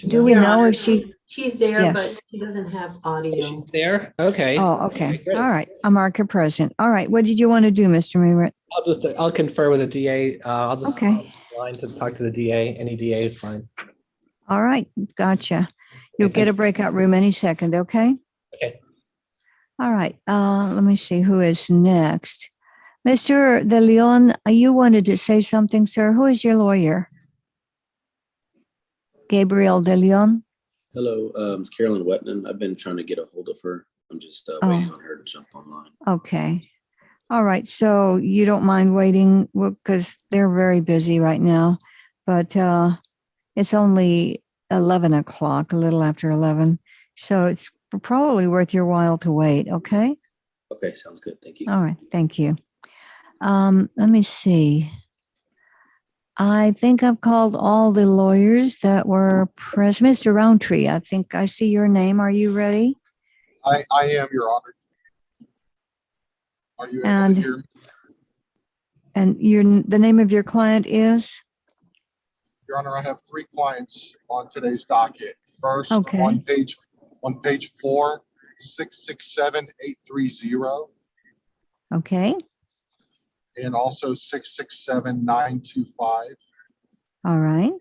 A: do we know if she?
I: She's there,
A: Yes.
I: but she doesn't have audio.
G: There? Okay.
A: Oh, okay.
G: Great.
A: All right. I'll mark her present. All right. What did you want to do, Mr. Mayrat?
G: I'll confer with the DA. I'll just
A: Okay.
G: line to talk to the DA. Any DA is fine.
A: All right. Gotcha. You'll get a breakout room any second, okay?
G: Okay.
A: All right. Let me see who is next. Mr. De Leon, you wanted to say something, sir. Who is your lawyer? Gabriel De Leon?
H: Hello, it's Carolyn Wetman. I've been trying to get a hold of her. I'm just waiting on her to jump online.
A: Okay. All right. So you don't mind waiting because they're very busy right now, but it's only 11 o'clock, a little after 11. So it's probably worth your while to wait. Okay.
H: Okay, sounds good. Thank you.
A: All right. Thank you. Let me see. I think I've called all the lawyers that were present. Mr. Roundtree, I think I see your name. Are you ready?
D: I am, Your Honor. Are you able
A: And-
D: to hear me?
A: And the name of your client is?
D: Your Honor, I have three clients on today's docket. First,
A: Okay.
D: on page 4, 667-830,
A: Okay.
D: and also 667-925.
A: All right.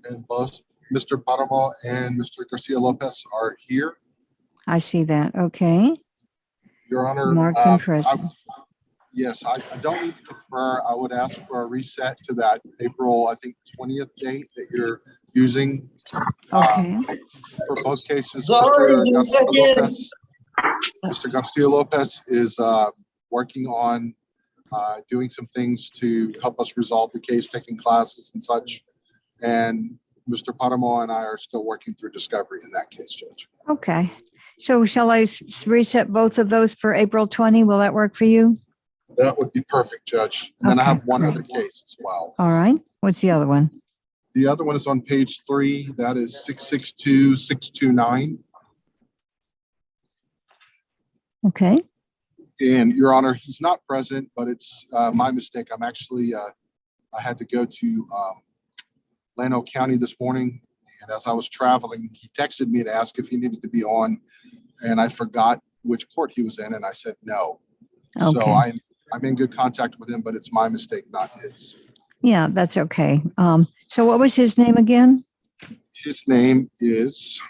D: And both Mr. Paramo and Mr. Garcia Lopez are here.
A: I see that. Okay.
D: Your Honor,
A: Marked and present.
D: yes, I don't need to confer. I would ask for a reset to that April, I think, 20th date that you're using.
A: Okay.
D: For both cases,
J: Sorry,
D: Mr. Garcia Lopez is working on doing some things to help us resolve the case, taking classes and such. And Mr. Paramo and I are still working through discovery in that case, Judge.
A: Okay. So shall I reset both of those for April 20? Will that work for you?
D: That would be perfect, Judge. And then I
A: Okay,
D: have one
A: great.
D: other case as well.
A: All right. What's the other one?
D: The other one is on page 3. That is 662-629.
A: Okay.
D: And Your Honor, he's not present, but it's my mistake. I'm actually, I had to go to Llano County this morning. And as I was traveling, he texted me to ask if he needed to be on. And I forgot which court he was in. And I said, no. So
A: Okay.
D: I'm in good contact with him, but it's my mistake, not his.
A: Yeah, that's okay. So what was his name again?
D: His name is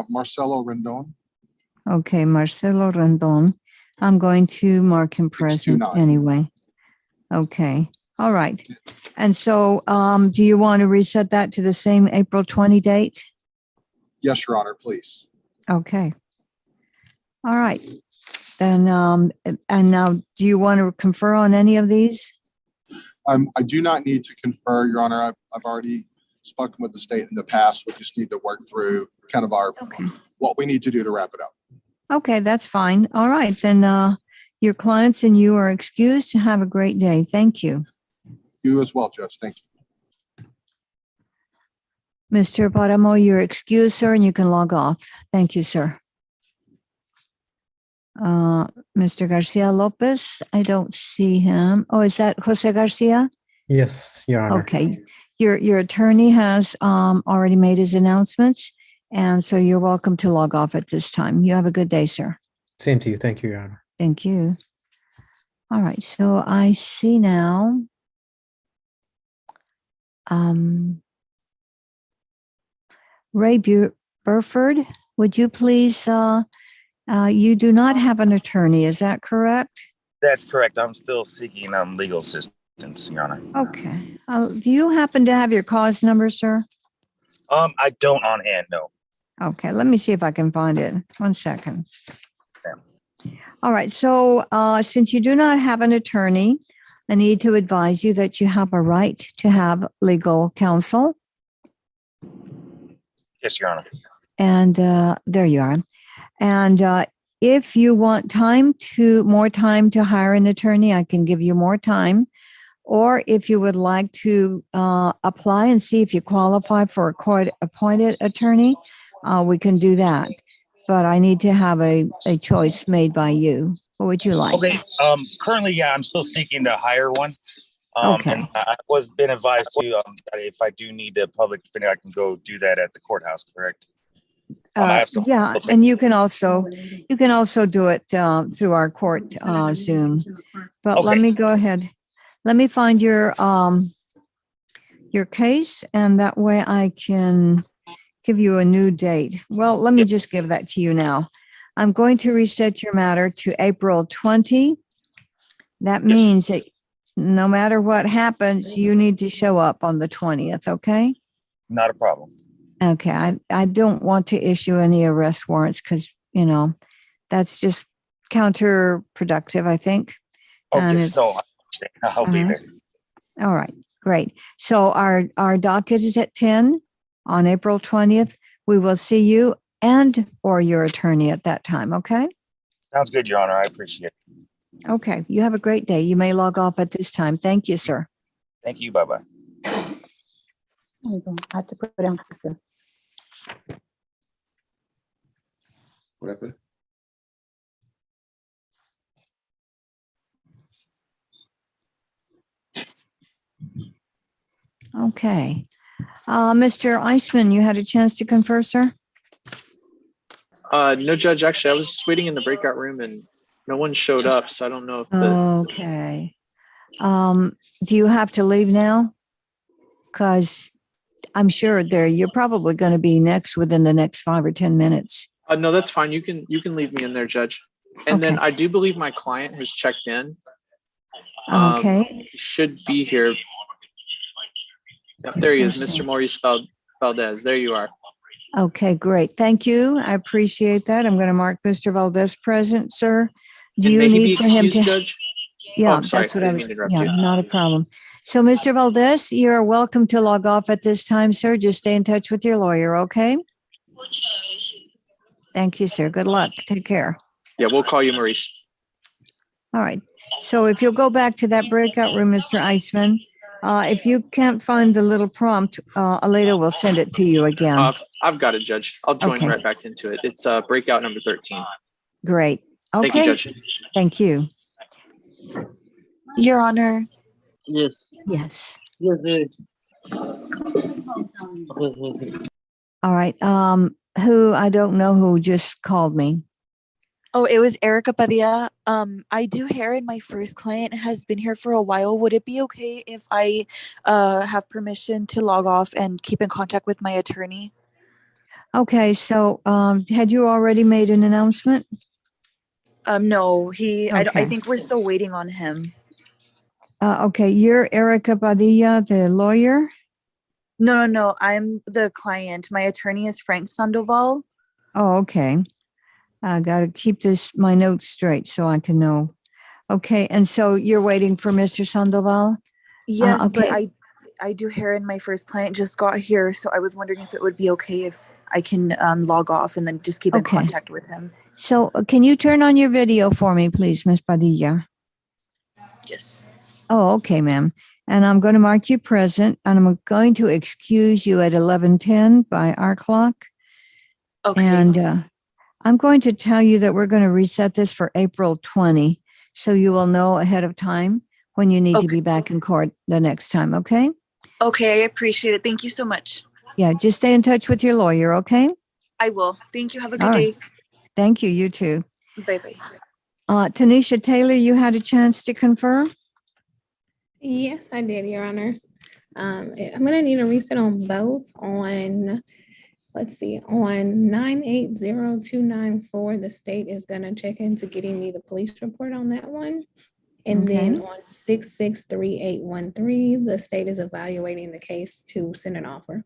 D: Marcelo Rendon.
A: Okay, Marcelo Rendon. I'm going to mark him present
D: 629.
A: anyway. Okay. All right. And so do you want to reset that to the same April 20 date?
D: Yes, Your Honor, please.
A: Okay. All right. Then, and now, do you want to confer on any of these?
D: I do not need to confer, Your Honor. I've already spoken with the state in the past. We just need to work through kind of what we need to do to wrap it up.
A: Okay, that's fine. All right. Then your clients and you are excused. Have a great day. Thank you.
D: You as well, Judge. Thank you.
A: Mr. Paramo, you're excused, sir, and you can log off. Thank you, sir. Mr. Garcia Lopez, I don't see him. Oh, is that Jose Garcia?
M: Yes, Your Honor.
A: Okay. Your attorney has already made his announcements, and so you're welcome to log off at this time. You have a good day, sir.
J: Same to you. Thank you, Your Honor.
A: Thank you. All right, so I see now. Ray Burford, would you please, you do not have an attorney, is that correct?
L: That's correct. I'm still seeking legal assistance, Your Honor.
A: Okay. Do you happen to have your cause number, sir?
L: I don't on hand, no.
A: Okay, let me see if I can find it. 1 second. All right, so since you do not have an attorney, I need to advise you that you have a right to have legal counsel.
L: Yes, Your Honor.
A: And there you are. And if you want more time to hire an attorney, I can give you more time. Or if you would like to apply and see if you qualify for a court-appointed attorney, we can do that. But I need to have a choice made by you. What would you like?
L: Okay. Currently, yeah, I'm still seeking to hire one.
A: Okay.
L: And I was been advised to that if I do need a public defender, I can go do that at the courthouse. Correct? I have some.
A: Yeah, and you can also do it through our court Zoom. But let me go ahead. Let me find your case, and that way I can give you a new date. Well, let me just give that to you now. I'm going to reset your matter to April 20. That means that no matter what happens, you need to show up on the 20th, okay?
L: Not a problem.
A: Okay, I don't want to issue any arrest warrants because, that's just counterproductive, I think.
L: Okay, so I'll be there.
A: All right, great. So our docket is at 10 on April 20th. We will see you or your attorney at that time, okay?
L: Sounds good, Your Honor. I appreciate it.
A: Okay, you have a great day. You may log off at this time. Thank you, sir.
L: Thank you. Bye-bye.
A: I have to put it down.
P: What happened?
A: Okay. Mr. Eisman, you had a chance to confer, sir?
Y: No, Judge, actually, I was just waiting in the breakout room and no one showed up, so I don't know if
A: Okay. Do you have to leave now? Because I'm sure you're probably going to be next within the next 5 or 10 minutes.
Y: no, that's fine. You can leave me in there, Judge. And then I do believe my client has checked in.
A: Okay.
Y: He should be here. Yep, there he is, Mr. Maurice Valdez. There you are.
A: Okay, great. Thank you. I appreciate that. I'm going to mark Mr. Valdez present, sir. Do you need for him to?
Y: Judge?
A: Yeah,
Y: I'm sorry,
A: that's what
Y: I
A: I
Y: didn't
A: was.
Y: mean to interrupt
A: Yeah,
Y: you.
A: not a problem. So, Mr. Valdez, you're welcome to log off at this time, sir. Just stay in touch with your lawyer, okay? Thank you, sir. Good luck. Take care.
Y: Yeah, we'll call you Maurice.
A: All right. So if you'll go back to that breakout room, Mr. Eisman, if you can't find the little prompt, Aleda will send it to you again.
Y: I've got it, Judge. I'll join
A: Okay.
Y: right back into it. It's breakout number 13.
A: Great. Okay.
Y: Thank you, Judge.
A: Thank you.
M: Your Honor.
N: Yes.
A: Yes.
N: Yes.
A: All right. Who I don't know who just called me.
M: Oh, it was Erica Padilla. I do hair and my first client has been here for a while. Would it be okay if I have permission to log off and keep in contact with my attorney?
A: Okay. So had you already made an announcement?
M: No, I
A: Okay.
M: think we're still waiting on him.
A: Okay. You're Erica Padilla, the lawyer?
M: No. I'm the client. My attorney is Frank Sandoval.
A: Oh, okay. I got to keep my notes straight so I can know. Okay. And so you're waiting for Mr. Sandoval?
M: Yes,
A: okay.
M: but I do hair and my first client just got here. So I was wondering if it would be okay if I can log off and then just keep in contact with him.
A: So can you turn on your video for me, please, Ms. Padilla?
M: Yes.
A: Oh, okay, ma'am. And I'm going to mark you present, and I'm going to excuse you at 11:10 by our clock.
M: Okay.
A: And I'm going to tell you that we're going to reset this for April 20, so you will know ahead of time when you need to be back in court the next time, okay?
M: Okay, I appreciate it. Thank you so much.
A: Yeah, just stay in touch with your lawyer, okay?
M: I will. Thank you. Have a good
A: All right.
M: day.
A: Thank you. You too.
M: Bye-bye.
A: Tanisha Taylor, you had a chance to confer?
J: Yes, I did, Your Honor. I'm gonna need a reset on both on, let's see, on 980-294, the state is gonna check into getting me the police report on that one. And then
A: Okay.
J: on 663813, the state is evaluating the case to send an offer.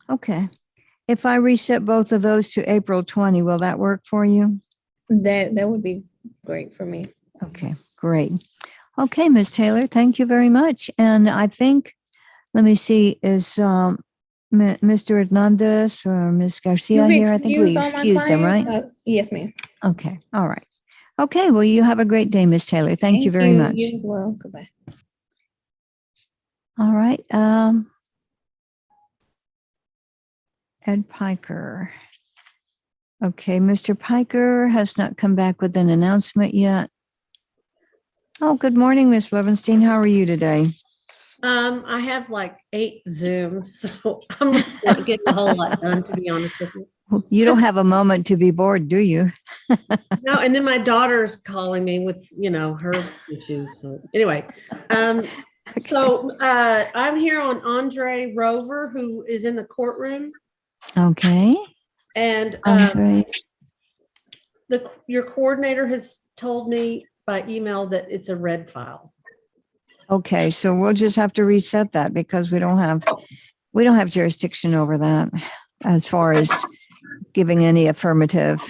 A: Okay. If I reset both of those to April 20, will that work for you?
J: That would be great for me.
A: Okay, great. Okay, Ms. Taylor, thank you very much. And I think, let me see, is Mr. Hernandez or Ms. Garcia here? I think we excused them, right?
J: Yes, ma'am.
A: Okay, all right. Okay, well, you have a great day, Ms. Taylor. Thank you very much.
J: You as well. Goodbye.
A: All right. Ed Piker. Okay, Mr. Piker has not come back with an announcement yet. Oh, good morning, Ms. Levenstein. How are you today?
K: I have like 8 Zooms, so I'm not getting a whole lot done, to be honest with you.
A: You don't have a moment to be bored, do you?
K: No, and then my daughter's calling me with, her issues. So anyway, so I'm here on Andre Rover, who is in the courtroom,
A: Okay.
K: and
A: Andre.
K: your coordinator has told me by email that it's a red file.
A: Okay, so we'll just have to reset that because we don't have jurisdiction over that as far as giving any affirmative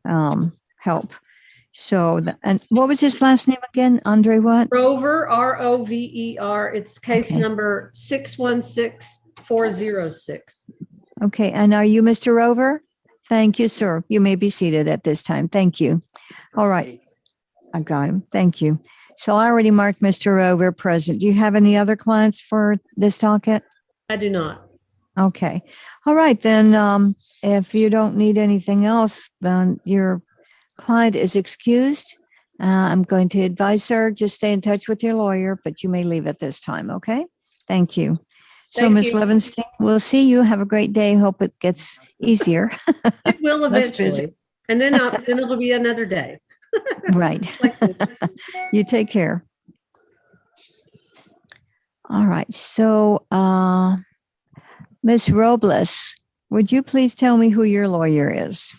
A: help. So, and what was his last name again? Andre what?
K: Rover, Rover. It's case number 616406.
A: Okay, and are you Mr. Rover? Thank you, sir. You may be seated at this time. Thank you. All right. I got him. Thank you. So I already marked Mr. Rover present. Do you have any other clients for this docket?
K: I do not.
A: Okay. All right, then if you don't need anything else, then your client is excused. I'm going to advise her, just stay in touch with your lawyer, but you may leave at this time, okay? Thank you. So,
K: Thank
A: Ms.
K: you.
A: Levenstein, we'll see you. Have a great day. Hope it gets easier.
K: It will
A: Less busy.
K: eventually. And then it'll be another day.
A: Right. You take care. All right. So, Ms. Robles, would you please tell me who your lawyer is?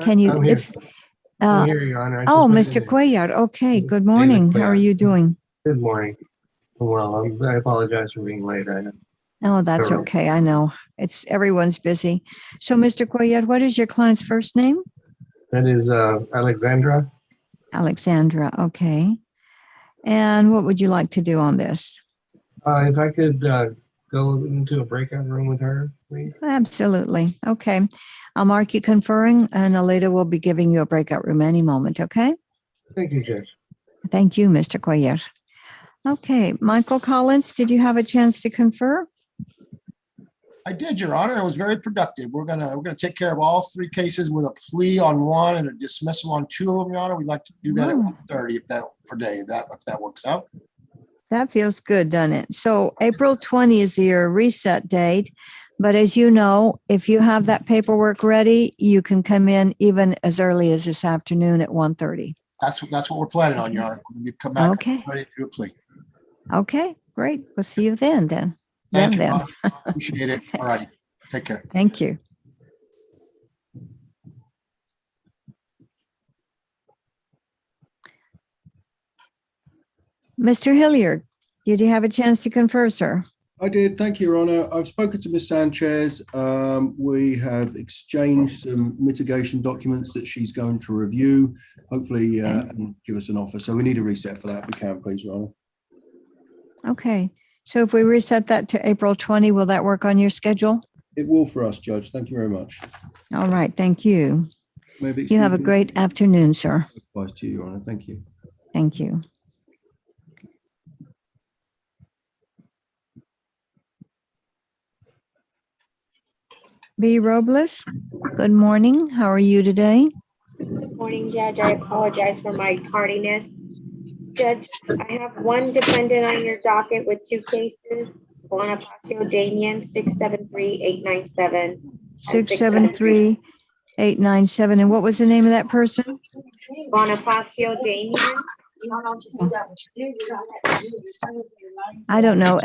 A: Can you?
N: I'm here.
A: If,
N: I'm here, Your Honor.
A: oh, Mr. Cuellar. Okay. Good morning. How are you doing?
N: Good morning. Well, I apologize for being late. I know.
A: Oh, that's
N: Sure.
A: okay. I know everyone's busy. So, Mr. Cuellar, what is your client's first name?
N: That is Alexandra.
A: Alexandra. Okay. And what would you like to do on this?
N: If I could go into a breakout room with her, please.
A: Absolutely. Okay. I'll mark you conferring, and Alita will be giving you a breakout room any moment. Okay.
N: Thank you, Judge.
A: Thank you, Mr. Cuellar. Okay. Michael Collins, did you have a chance to confer?
O: I did, Your Honor. It was very productive. We're gonna take care of all 3 cases with a plea on 1 and a dismissal on 2 of them, Your Honor. We'd like to do that at 1:30 if that works out.
A: That feels good, doesn't it? So April 20 is your reset date. But as you know, if you have that paperwork ready, you can come in even as early as this afternoon at 1:30.
O: That's what we're planning on, Your Honor. We come back ready to do a plea.
A: Okay, great. We'll see you then.
O: Thank you, Your Honor. Appreciate it. All right. Take care.
A: Thank you. Mr. Hilliard, did you have a chance to confer, sir?
E: I did. Thank you, Your Honor. I've spoken to Ms. Sanchez. We have exchanged some mitigation documents that she's going to review, hopefully, and give us an offer. So we need a reset for that. If we can, please, Your Honor.
A: Okay. So if we reset that to April 20, will that work on your schedule?
E: It will for us, Judge. Thank you very much.
A: All right. Thank you.
E: Maybe
A: You have a great afternoon, sir.
E: Likewise to you, Your Honor. Thank you.
A: Thank you. B. Robles, good morning. How are you today?
R: Good morning, Judge. I apologize for my tardiness.
F: Judge, I have one defendant on your docket with two cases. Bonifacio Damien, 673-897.
A: 673-897. And what was the name of that person?
F: Bonifacio Damien.
A: I don't know.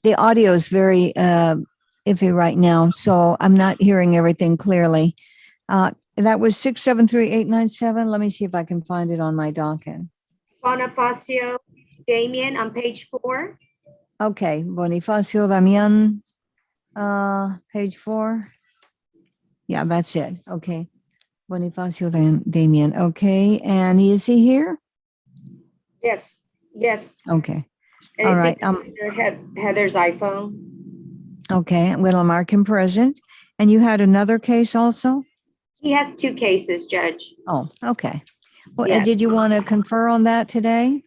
A: The audio is very iffy right now, so I'm not hearing everything clearly. That was 673-897. Let me see if I can find it on my docket.
F: Bonifacio Damien on page 4.
A: Okay, Bonifacio Damian, page 4. Yeah, that's it. Okay. Bonifacio Damien. Okay. And is he here?
F: Yes, yes.
A: Okay. All right.
F: Heather's iPhone.
A: Okay. I'm going to mark him present. And you had another case also?
F: He has two cases, Judge.
A: Oh, okay. Well,
F: Yes.
A: did you want to confer on that today?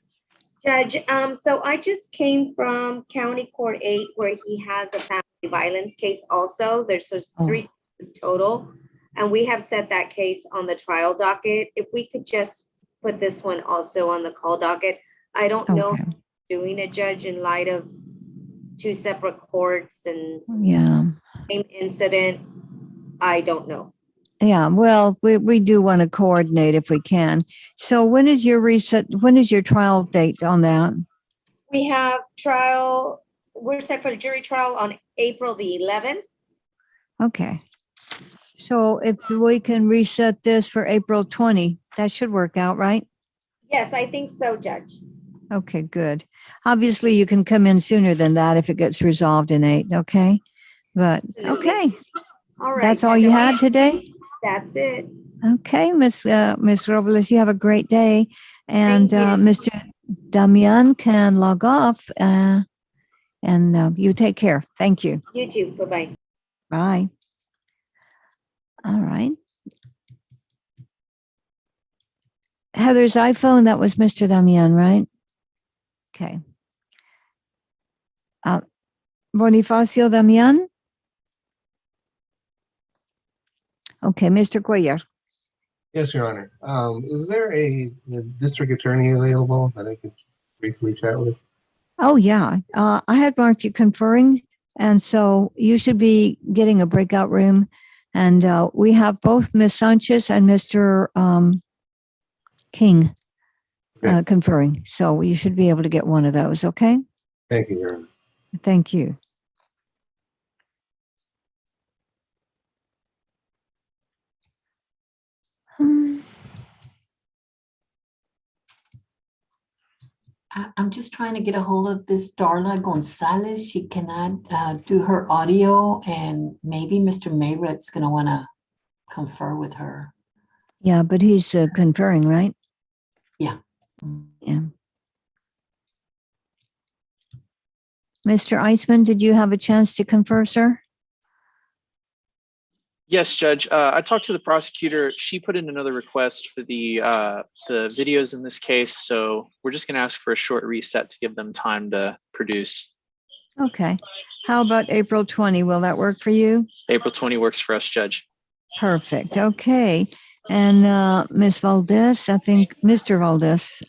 F: Judge, so I just came from County Court 8 where he has a family violence case also. There's just 3 cases total. And we have set that case on the trial docket. If we could just put this one also on the call docket. I don't know if doing it, Judge, in light of 2 separate courts and same incident. I don't know.
A: Yeah, well, we do want to coordinate if we can. So when is your trial date on that?
F: We have trial, we're set for the jury trial on April the 11th.
A: Okay. So if we can reset this for April 20, that should work out, right?
F: Yes, I think so, Judge.
A: Okay, good. Obviously, you can come in sooner than that if it gets resolved in 8, okay? But, okay.
F: All right.
A: That's all you had today?
F: That's it.
A: Okay, Miss Robles, you have a great day. And Mr. Damian can log off and you take care. Thank you.
F: You too. Bye-bye.
A: Bye. All right. Heather's iPhone, that was Mr. Damian, right? Okay. Bonifacio Damian? Okay, Mr. Cuellar.
N: Yes, Your Honor. Is there a district attorney available that I could briefly chat with?
A: Oh, yeah. I had marked you conferring, and so you should be getting a breakout room. And we have both Ms. Sanchez and Mr. King conferring. So you should be able to get one of those, okay?
N: Thank you, Your Honor.
A: Thank you.
I: I'm just trying to get a hold of this Darla Gonzalez. She cannot do her audio, and maybe Mr. Mayrett's going to want to confer with her.
A: Yeah, but he's conferring, right?
I: Yeah.
A: Yeah. Mr. Eisman, did you have a chance to confer, sir?
Y: Yes, Judge. I talked to the prosecutor. She put in another request for the videos in this case. So we're just going to ask for a short reset to give them time to produce.
A: Okay. How about April 20? Will that work for you?
Y: April 20 works for us, Judge.
A: Perfect. Okay. And Ms. Valdez, I think Mr. Valdez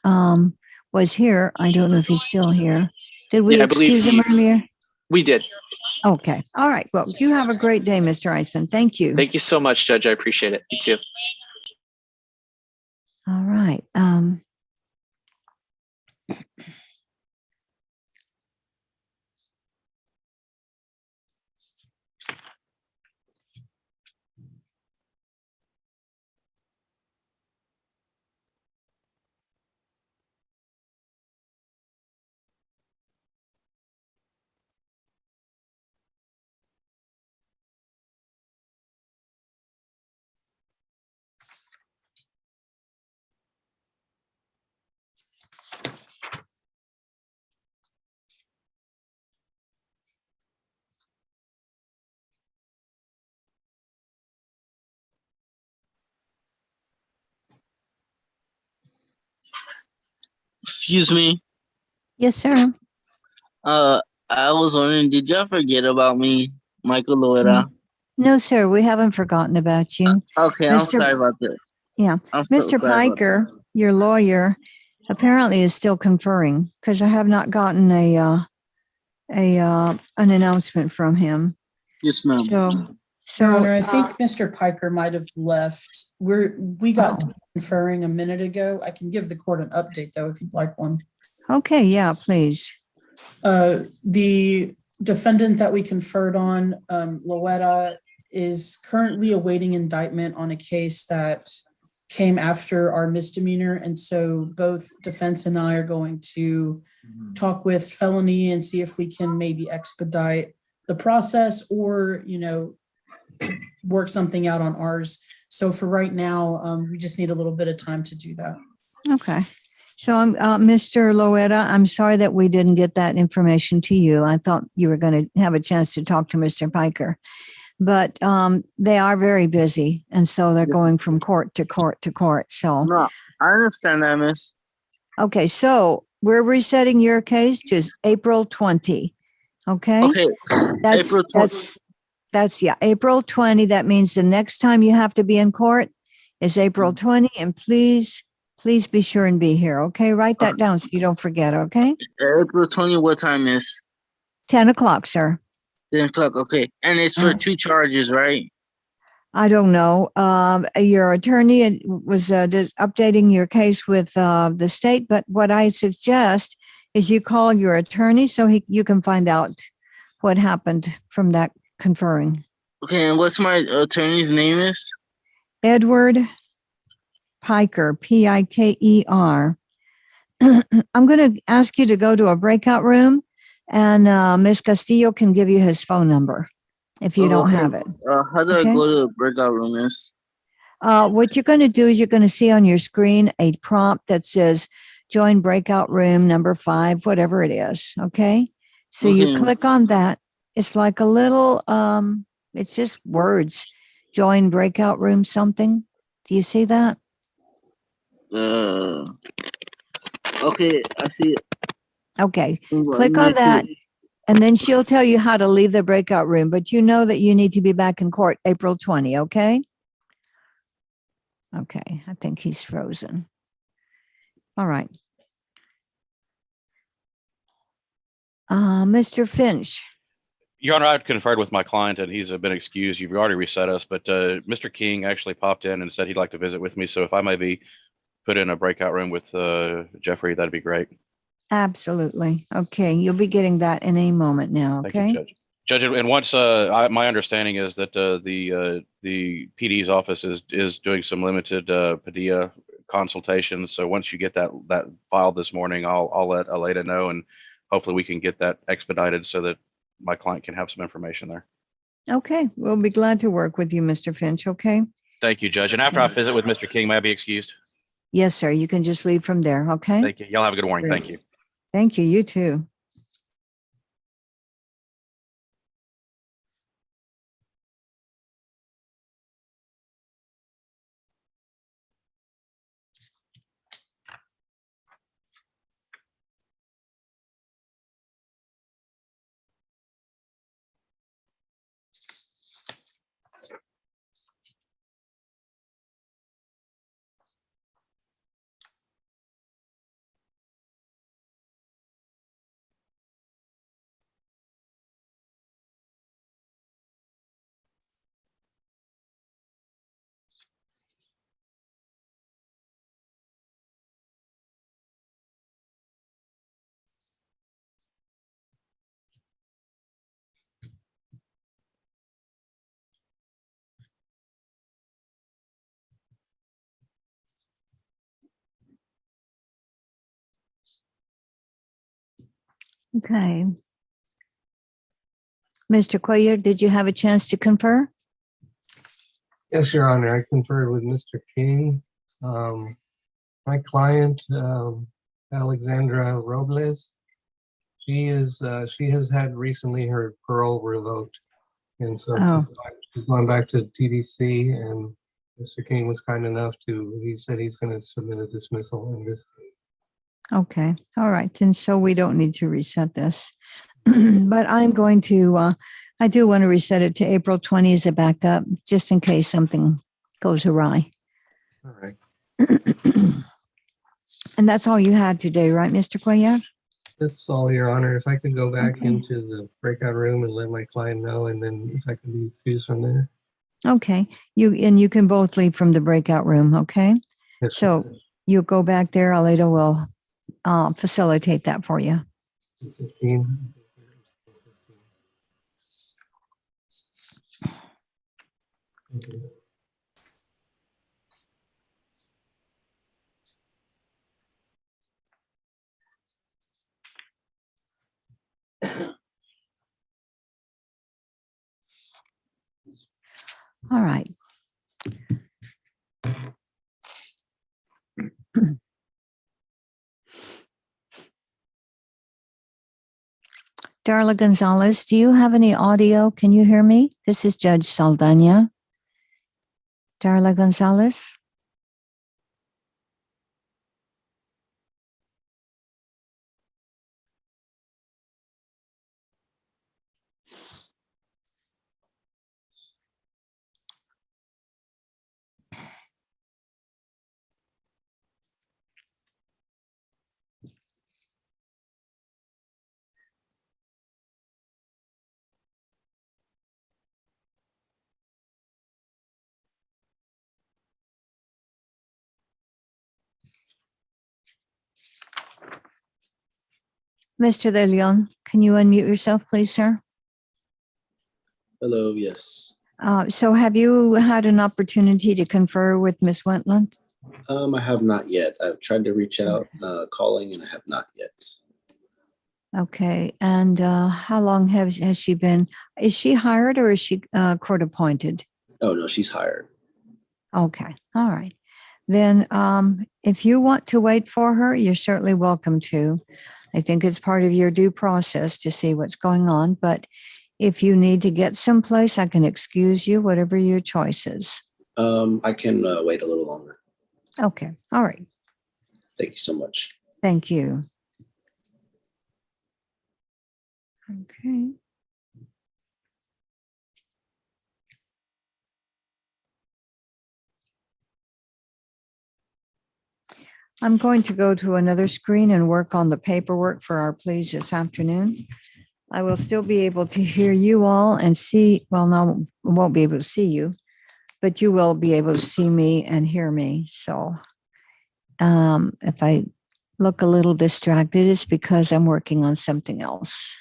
A: was here. I don't know if he's still here. Did we excuse him earlier?
Y: We did.
A: Okay. All right. Well, you have a great day, Mr. Eisman. Thank you.
Y: Thank you so much, Judge. I appreciate it. You too.
A: All right.
R: Excuse me.
A: Yes, sir.
R: I was wondering, did y'all forget about me, Michael Loera?
A: No, sir. We haven't forgotten about you.
R: Okay, I'm sorry about that.
A: Yeah.
R: I'm so
A: Mr.
R: sorry about
A: Piker, your lawyer, apparently is still conferring because I have not gotten an announcement from him.
R: Yes, ma'am.
Q: Your Honor, I think Mr. Piker might have left. We got
A: Oh.
Q: conferring a minute ago. I can give the court an update though, if you'd like one.
A: Okay, yeah, please.
Q: The defendant that we conferred on, Loetta, is currently awaiting indictment on a case that came after our misdemeanor. And so both defense and I are going to talk with felony and see if we can maybe expedite the process or, work something out on ours. So for right now, we just need a little bit of time to do that.
A: Okay. So Mr. Loetta, I'm sorry that we didn't get that information to you. I thought you were going to have a chance to talk to Mr. Piker. But they are very busy, and so they're going from court to court to court. So
R: No, I understand that, miss.
A: okay, so we're resetting your case to April 20. Okay.
R: Okay. April 20.
A: That's April 20. That means the next time you have to be in court is April 20. And please be sure and be here. Okay. Write that down so you don't forget. Okay.
R: April 20, what time is?
A: 10 o'clock, sir.
R: 10 o'clock. Okay. And it's for 2 charges, right?
A: I don't know. Your attorney was just updating your case with the state, but what I suggest is you call your attorney so you can find out what happened from that conferring.
R: Okay. And what's my attorney's name is?
A: Edward Piker, Piker. I'm going to ask you to go to a breakout room, and Ms. Castillo can give you his phone number if you don't have it.
R: How do I go to the breakout room, miss?
A: What you're going to do is you're going to see on your screen a prompt that says join breakout room number 5, whatever it is. Okay. So you click on that. It's like a little, it's just words, join breakout room something. Do you see that?
R: Okay, I see it.
A: Okay, click on that, and then she'll tell you how to leave the breakout room, but you know that you need to be back in court April 20, okay? Okay, I think he's frozen. All right. Mr. Finch.
T: Your Honor, I've conferred with my client and he's been excused. You've already reset us, but Mr. King actually popped in and said he'd like to visit with me. So if I may be put in a breakout room with Jeffrey, that'd be great.
A: Absolutely. Okay, you'll be getting that in a moment now, okay?
T: Thank you, Judge. Judge, and once my understanding is that the PD's office is doing some limited Padilla consultations. So once you get that filed this morning, I'll let Aleda know, and hopefully we can get that expedited so that my client can have some information there.
A: Okay, we'll be glad to work with you, Mr. Finch, okay?
T: Thank you, Judge. And after I visit with Mr. King, may I be excused?
A: Yes, sir. You can just leave from there, okay?
T: Thank you. Y'all have a good morning. Thank you.
A: Thank you. You too. Okay. Mr. Cuellar, did you have a chance to confer?
N: Yes, Your Honor, I conferred with Mr. King. My client, Alexandra Robles, she has had recently her parole revoked. And so she's going back to TDC, and Mr. King was kind enough he said he's going to submit a dismissal in this case.
A: Okay. All right. And so we don't need to reset this. But I'm going to, I do want to reset it to April 20 as a backup, just in case something goes awry.
N: All right.
A: And that's all you had today, right, Mr. Cuellar?
N: That's all, Your Honor. If I could go back into the breakout room and let my client know, and then if I can be excused from there.
A: Okay, you can both leave from the breakout room, okay?
N: Yes,
A: So you go back there, Aleda will facilitate that for you.
N: 15.
A: All right. Darla Gonzalez, do you have any audio? Can you hear me? This is Judge Saldaña. Darla Gonzalez? Mr. De Leon, can you unmute yourself, please, sir?
H: Hello, yes.
A: So have you had an opportunity to confer with Ms. Wentland?
H: I have not yet. I've tried to reach out, calling, and I have not yet.
A: Okay, and how long has she been? Is she hired or is she court appointed?
H: Oh, no, she's hired.
A: Okay, all right. Then if you want to wait for her, you're certainly welcome to. I think it's part of your due process to see what's going on, but if you need to get someplace, I can excuse you, whatever your choice is.
H: I can wait a little longer.
A: Okay, all right.
H: Thank you so much.
A: Thank you. Okay. I'm going to go to another screen and work on the paperwork for our pleas this afternoon. I will still be able to hear you all and see, well, no, I won't be able to see you, but you will be able to see me and hear me. So if I look a little distracted, it's because I'm working on something else.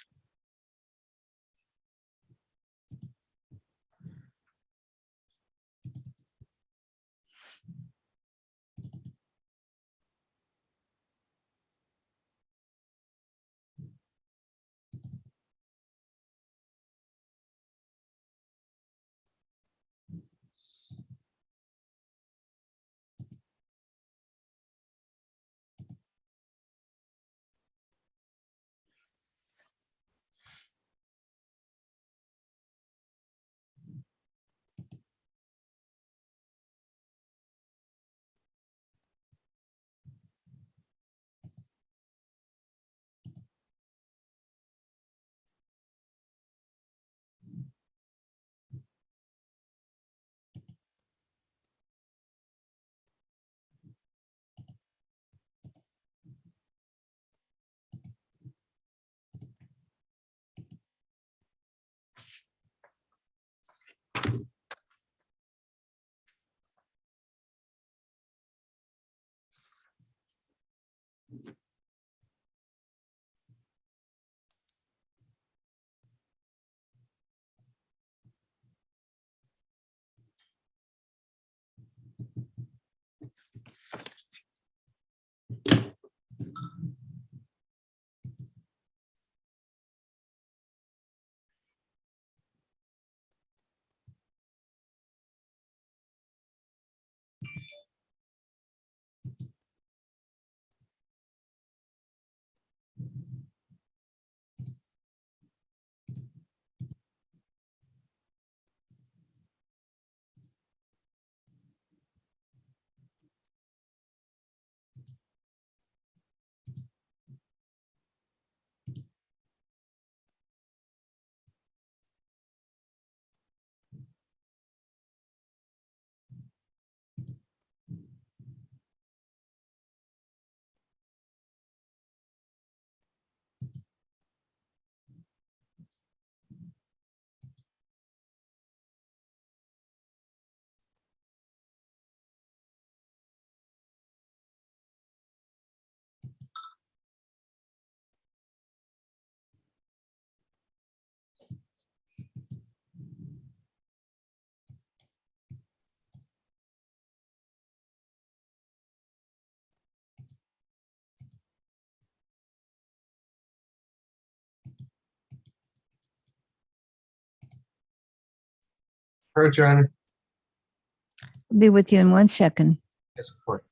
N: Conferred, Your Honor.
A: I'll be with you in 1 second.
N: Yes, of course.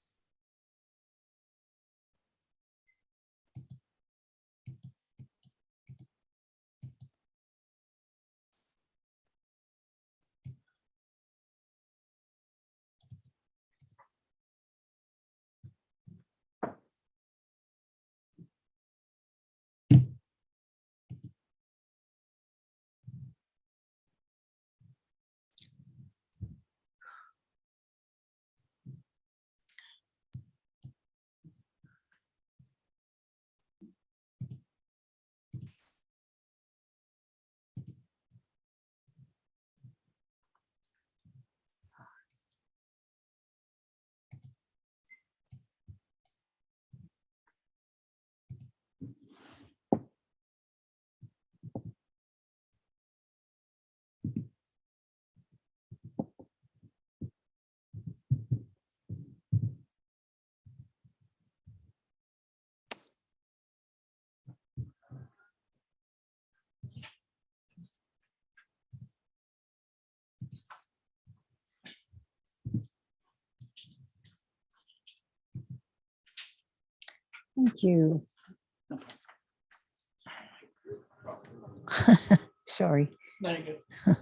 A: Thank you. Sorry.
Q: No, you're good. That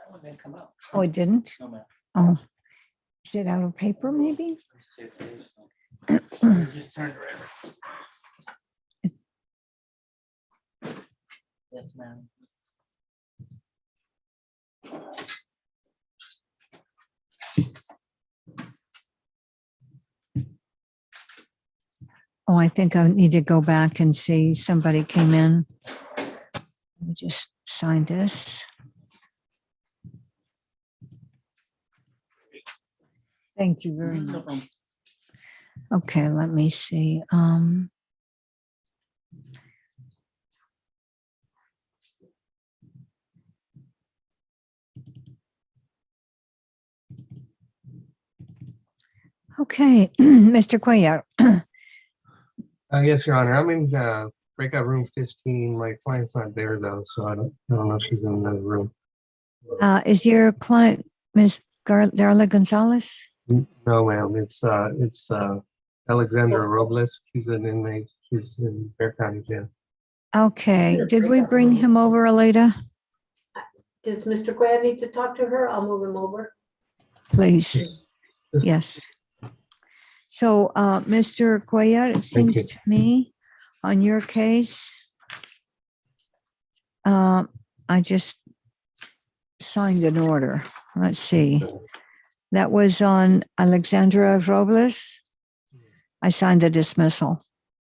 Q: one didn't come out.
A: Oh, it didn't?
Q: No, ma'am.
A: Oh, is it out of paper maybe?
Q: Let's see if it is. You just turned around. Yes, ma'am.
A: Oh, I think I need to go back and see somebody came in. Let me just sign this. Thank you very
Q: No
A: much.
Q: problem.
A: Okay, let me see. Okay, Mr. Cuellar.
N: Yes, Your Honor. I'm in breakout room 15. My client's not there though, so I don't know if she's in another room.
A: Is your client Miss Darla Gonzalez?
N: No, ma'am. It's Alexandra Robles. She's an inmate. She's in Bear County Jail.
A: Okay, did we bring him over, Alita?
I: Does Mr. Guad need to talk to her? I'll move him over.
A: Please. Yes. So, Mr. Cuellar, it seems
N: you.
A: to me on your case, I just signed an order. Let's see. That was on Alexandra Robles. I signed the dismissal.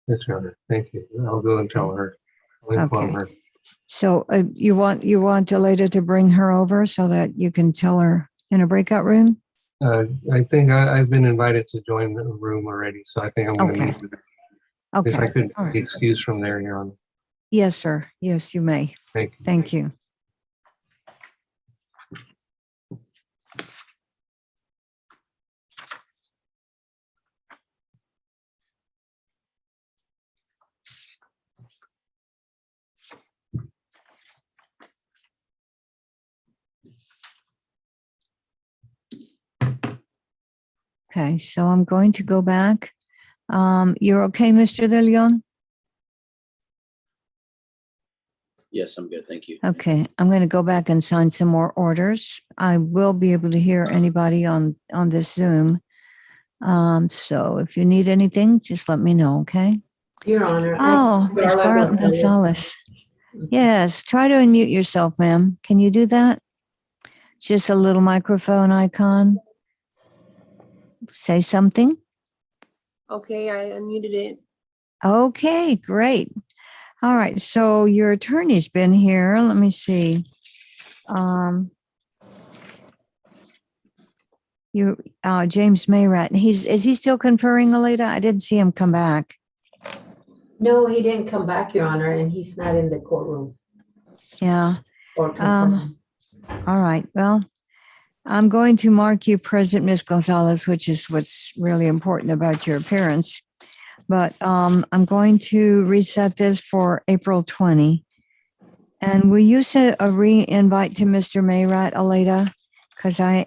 N: Yes, Your Honor. Thank you. I'll go and tell her. I'll inform
A: Okay.
N: her.
A: So you want Alita to bring her over so that you can tell her in a breakout room?
N: I think I've been invited to join the room already, so I think I'm going to
A: Okay.
N: meet with her. If I
A: Okay.
N: could
A: All right.
N: be excused from there, Your Honor.
A: Yes, sir. Yes, you may.
N: Thank you.
A: Thank you. Okay, so I'm going to go back. You're okay, Mr. De Leon?
H: Yes, I'm good. Thank you.
A: Okay, I'm going to go back and sign some more orders. I will be able to hear anybody on this Zoom. So if you need anything, just let me know, okay?
I: Your Honor.
A: Oh, Miss Scarlett Gonzalez. Yes, try to unmute yourself, ma'am. Can you do that? Just a little microphone icon. Say something.
B: Okay, I unmuted it.
A: Okay, great. All right, so your attorney's been here. Let me see. James Mayrat. Is he still conferring, Alita? I didn't see him come back.
I: No, he didn't come back, Your Honor, and he's not in the courtroom
A: Yeah.
I: or confirmed.
A: All right. Well, I'm going to mark you present, Ms. Gonzalez, which is what's really important about your appearance. But I'm going to reset this for April 20. And will you send a re-invite to Mr. Mayrat, Aleda? Because I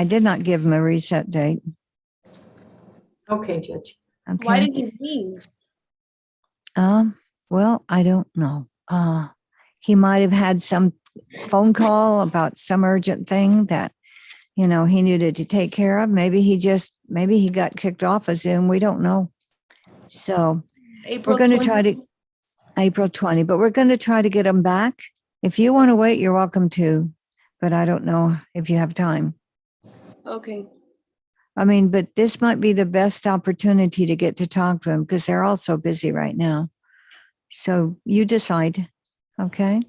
A: did not give him a reset date.
I: Okay, Judge.
A: Okay.
B: Why did you leave?
A: Well, I don't know. He might have had some phone call about some urgent thing that, he needed to take care of. Maybe he got kicked off of Zoom. We don't know. So
B: April
A: we're going to
B: 20?
A: try to April 20, but we're going to try to get him back. If you want to wait, you're welcome to, but I don't know if you have time.
B: Okay.
A: I mean, but this might be the best opportunity to get to talk to him because they're all so busy right now. So you decide. Okay.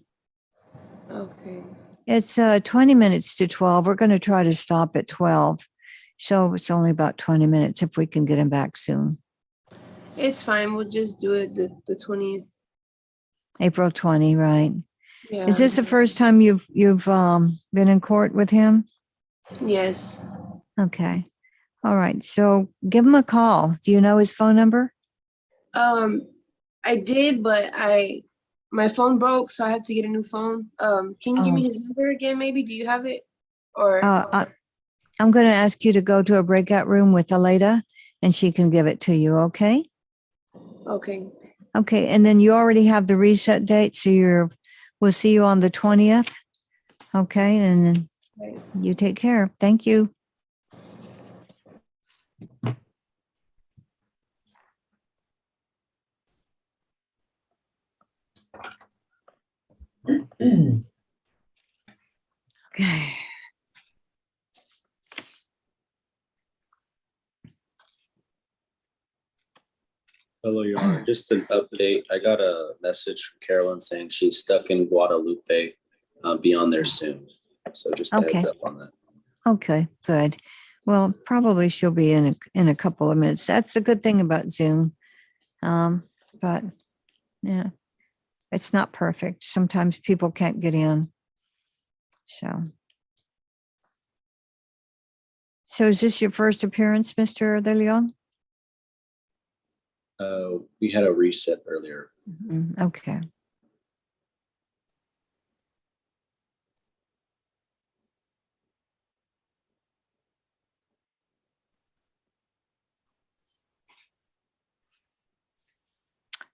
B: Okay.
A: It's 20 minutes to 12. We're going to try to stop at 12. So it's only about 20 minutes if we can get him back soon.
B: It's fine. We'll just do it the 20th.
A: April 20, right?
B: Yeah.
A: Is this the first time you've been in court with him?
B: Yes.
A: Okay. All right. So give him a call. Do you know his phone number?
B: I did, but my phone broke, so I had to get a new phone. Can you give me his number again, maybe? Do you have it? Or
A: I'm going to ask you to go to a breakout room with Aleda and she can give it to you. Okay.
B: okay.
A: Okay. And then you already have the reset date. So we'll see you on the 20th. Okay. And then
B: Right.
A: you take care. Thank you. Okay.
H: Hello, Your Honor. Just an update. I got a message from Carolyn saying she's stuck in Guadalupe. Be on there soon. So just a heads
A: Okay.
H: up on that.
A: Okay, good. Well, probably she'll be in a couple of minutes. That's the good thing about Zoom. But yeah, it's not perfect. Sometimes people can't get in. So is this your first appearance, Mr. De Leon?
H: We had a reset earlier.
A: Okay.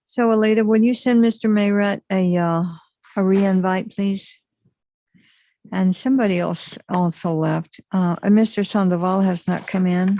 A: So Aleda, will you send Mr. Mayrat a re-invite, please? And somebody else also left. Mr. Sandoval has not come in.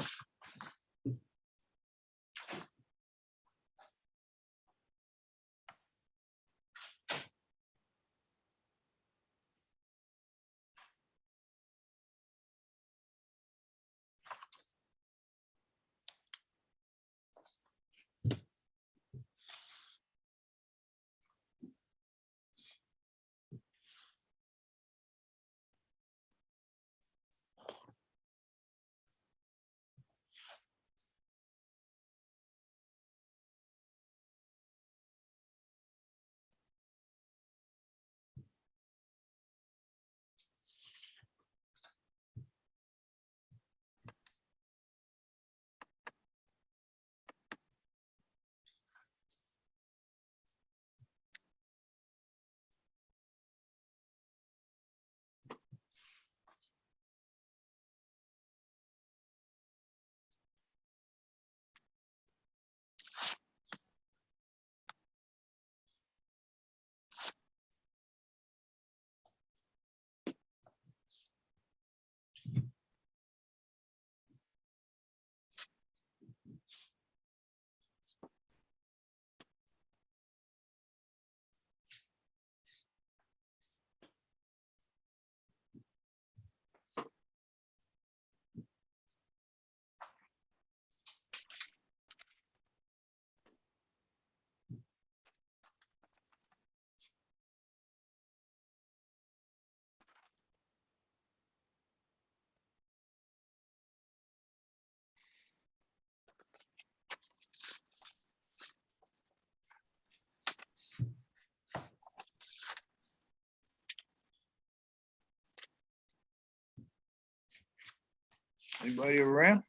S: Anybody around?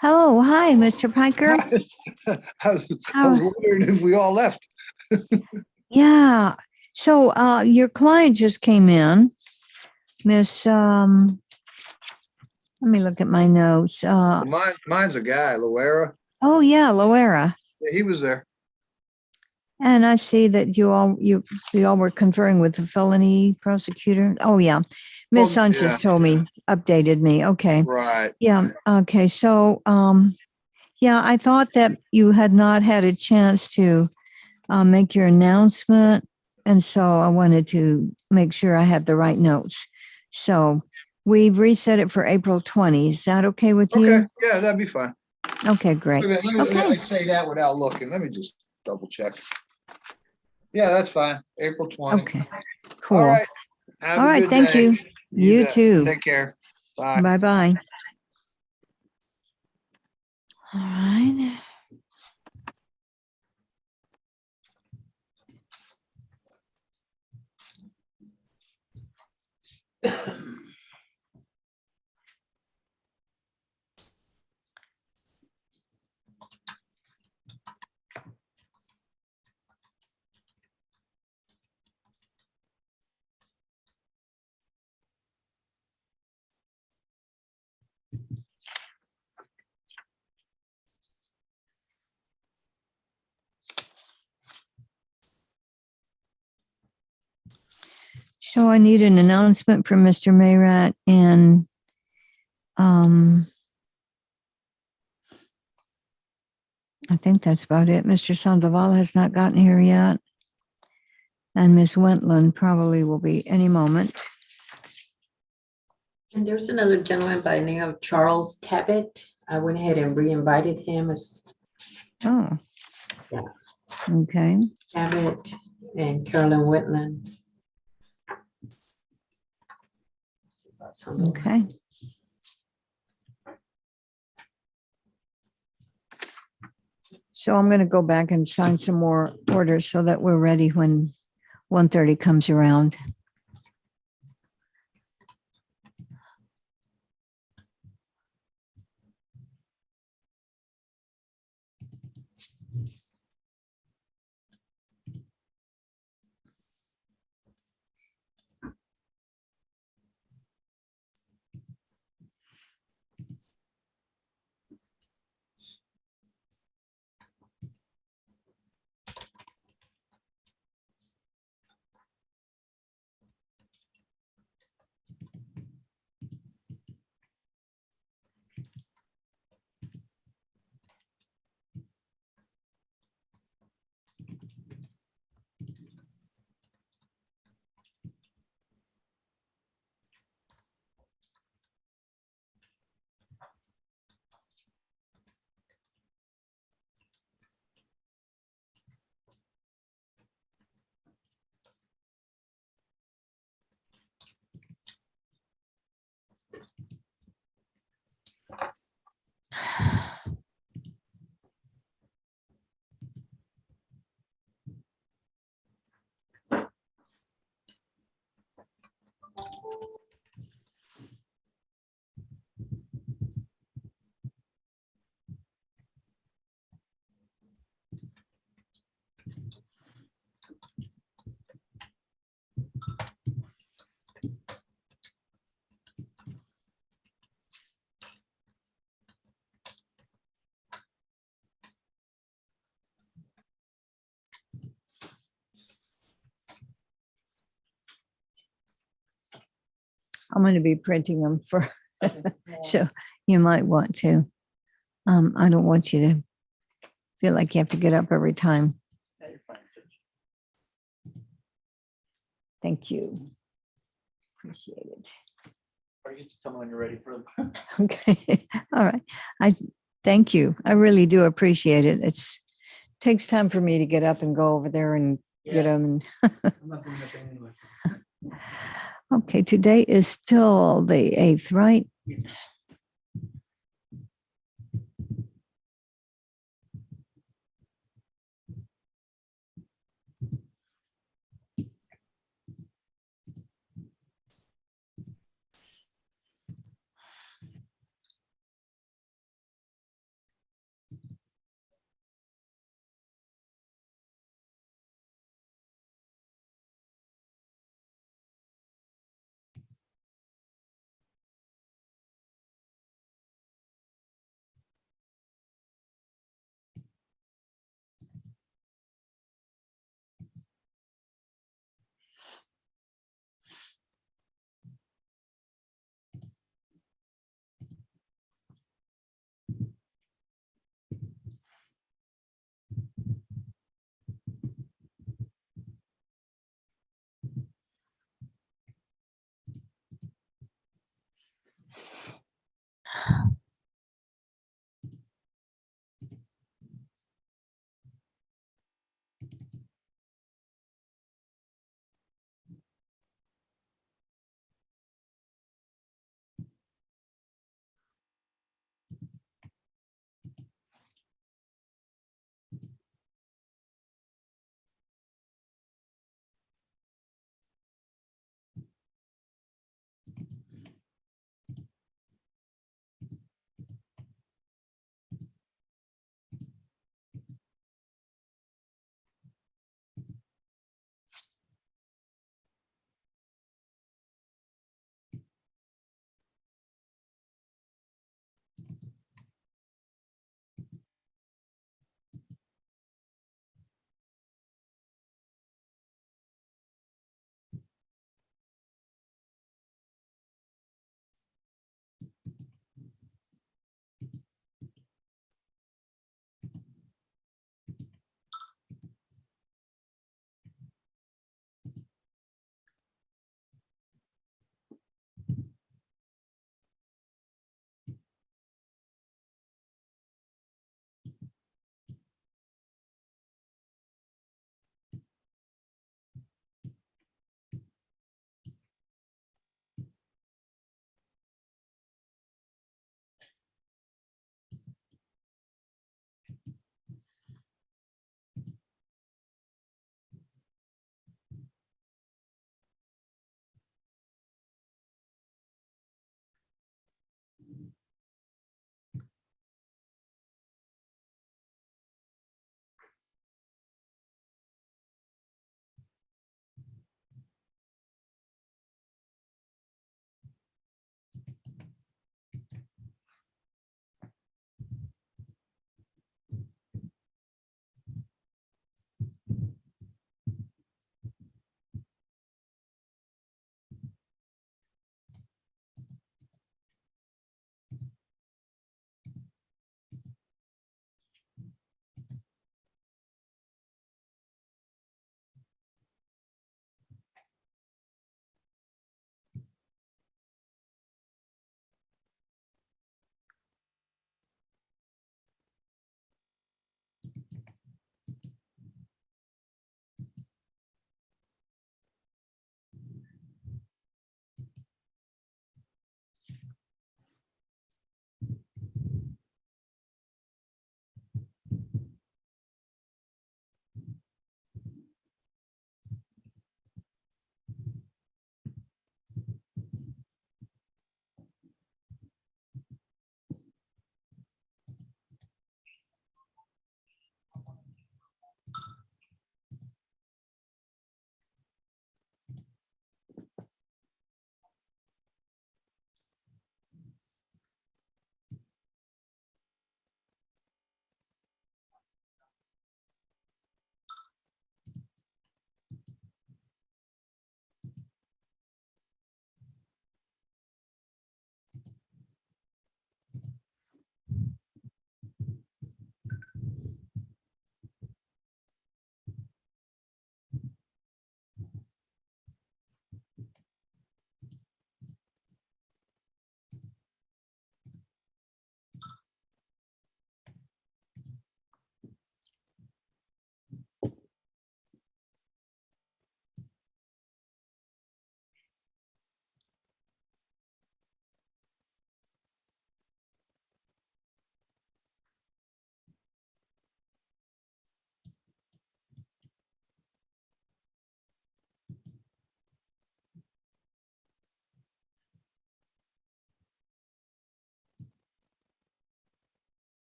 A: Hello, hi, Mr. Piker.
S: I was wondering if we all left.
A: Yeah. So your client just came in, Miss. Let me look at my notes.
S: Mine's a guy, Loera.
A: Oh yeah, Loera.
S: Yeah, he was there.
A: And I see that you all were conferring with the felony prosecutor. Oh yeah, Miss
S: Well,
A: Sanchez
S: yeah.
A: told me, updated me. Okay.
S: Right.
A: Yeah. Okay. So yeah, I thought that you had not had a chance to make your announcement, and so I wanted to make sure I had the right notes. So we've reset it for April 20. Is that okay with you?
S: Okay. Yeah, that'd be fine.
A: Okay, great.
S: Wait a minute, let me, I
A: Okay.
S: say that without looking. Let me just double check. Yeah, that's fine. April 20.
A: Okay. Cool.
S: All right. Have
A: All
S: a
A: right.
S: good
A: Thank
S: day.
A: you. You
S: bet.
A: too.
S: Take care. Bye.
A: Bye-bye. All right. So I need an announcement from Mr. Mayrat, and I think that's about it. Mr. Sandoval has not gotten here yet. And Ms. Wentland probably will be any moment.
I: And there's another gentleman by the name of Charles Tabbitt. I went ahead and re-invited him as
A: Oh.
I: Yeah.
A: Okay.
I: Tabbitt and Carolyn Whitland.
A: Okay. So I'm going to go back and sign some more orders so that we're ready when 1:30 comes around. I'm going to be printing them for, so you might want to. I don't want you to feel like you have to get up every time. Thank you. Appreciate it.
U: Or you just tell me when you're ready for them.
A: Okay. All right. I thank you. I really do appreciate it. Takes time for me to get up and go over there and get them.
U: I'm not doing nothing anyway.
A: Okay, today is still the 8th, right?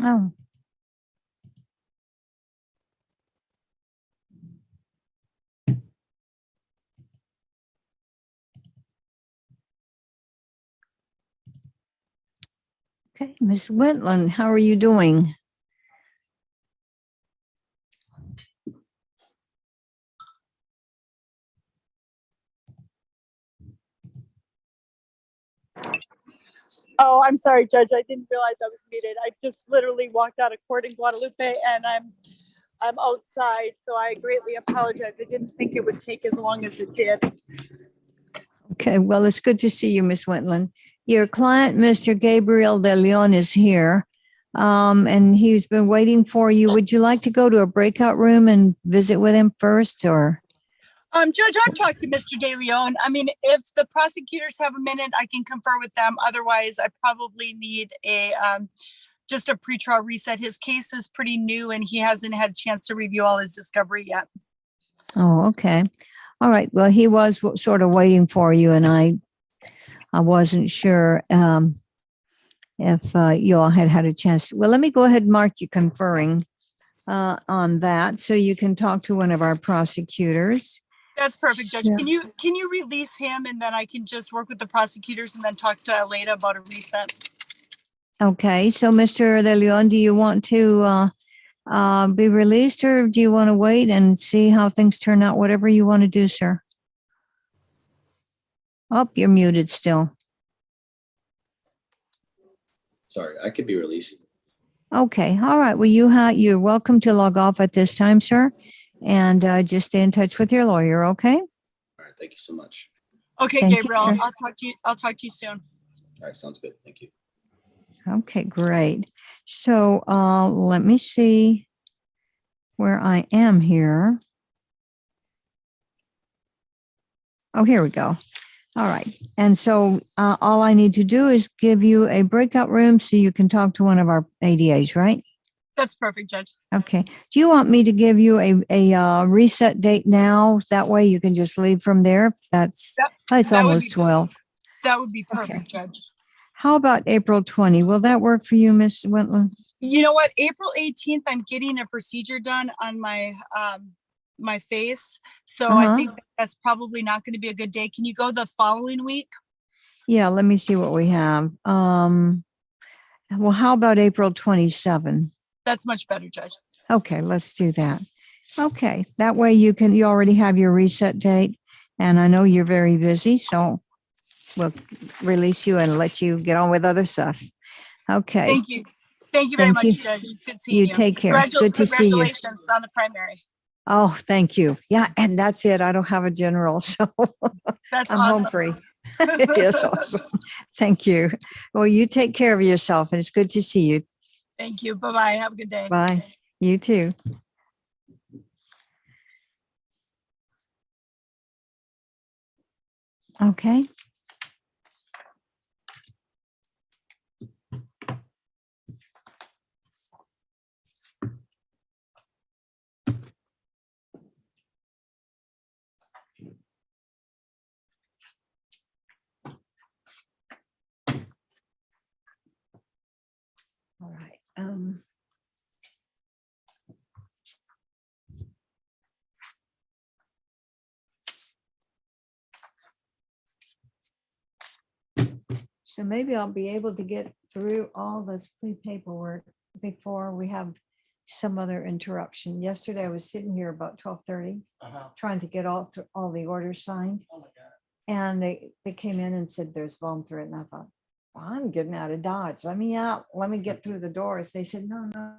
A: Oh. Okay, Ms. Whitland, how are you doing?
C: Oh, I'm sorry, Judge. I didn't realize I was muted. I just literally walked out of court in Guadalupe and I'm outside, so I greatly apologize. I didn't think it would take as long as it did.
A: Okay, well, it's good to see you, Ms. Whitland. Your client, Mr. Gabriel De Leon, is here, and he's been waiting for you. Would you like to go to a breakout room and visit with him first, or?
C: Judge, I've talked to Mr. De Leon. I mean, if the prosecutors have a minute, I can confer with them. Otherwise, I probably need a just a pretrial reset. His case is pretty new and he hasn't had a chance to review all his discovery yet.
A: Oh, okay. All right. Well, he was sort of waiting for you, and I wasn't sure if you all had had a chance. Well, let me go ahead and mark you conferring on that, so you can talk to one of our prosecutors.
C: That's perfect, Judge.
A: Yeah.
C: Can you release him and then I can just work with the prosecutors and then talk to Aleda about a reset?
A: Okay. So, Mr. De Leon, do you want to be released, or do you want to wait and see how things turn out? Whatever you want to do, sir. Oh, you're muted still.
H: Sorry, I could be released.
A: Okay. All right. Well, you're welcome to log off at this time, sir, and just stay in touch with your lawyer. Okay.
H: All right, thank you so much.
C: Okay,
A: Thank you,
C: Gabriel,
A: sir.
C: I'll talk to you soon.
H: All right, sounds good. Thank you.
A: Okay, great. So let me see where I am here. Oh, here we go. All right. And so all I need to do is give you a breakout room so you can talk to one of our ADAs, right?
C: That's perfect, Judge.
A: Okay. Do you want me to give you a reset date now? That way you can just leave from there. It's
C: that would
A: almost
C: be-
A: 12.
C: That would be perfect,
A: Okay.
C: Judge.
A: How about April 20? Will that work for you, Ms. Wentland?
C: You know what? April 18th, I'm getting a procedure done on my my face. So I think that's probably not going to be a good day. Can you go the following week?
A: Yeah, let me see what we have. Well, how about April 27?
C: That's much better, Judge.
A: Okay, let's do that. Okay, that way you already have your reset date, and I know you're very busy, so we'll release you and let you get on with other stuff. Okay.
C: Thank you. Thank you very
A: Thank
C: much,
A: you.
C: Judge. Good seeing
A: You
C: you.
A: take care. It's good to see you.
C: Congratulations on the primary.
A: Oh, thank you. Yeah, and that's it. I don't have a general, so
C: That's
A: I'm
C: awesome.
A: home free. It is awesome. Thank you. Well, you take care of yourself, and it's good to see you.
C: Thank you. Bye-bye. Have a good day.
A: Bye. You too. Okay. All right. So maybe I'll be able to get through all this paperwork before we have some other interruption. Yesterday, I was sitting here about 12:30, trying to get all the orders signed. And they came in and said, there's volume through it. And I thought, well, I'm getting out of Dodge. Let me out. Let me get through the doors. They said, no, no.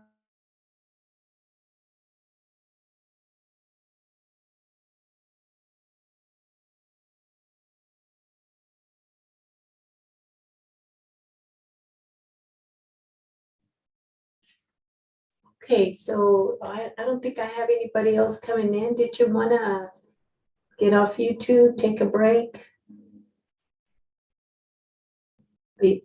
I: Okay, so I don't think I have anybody else coming in. Did you want to get off YouTube, take a break?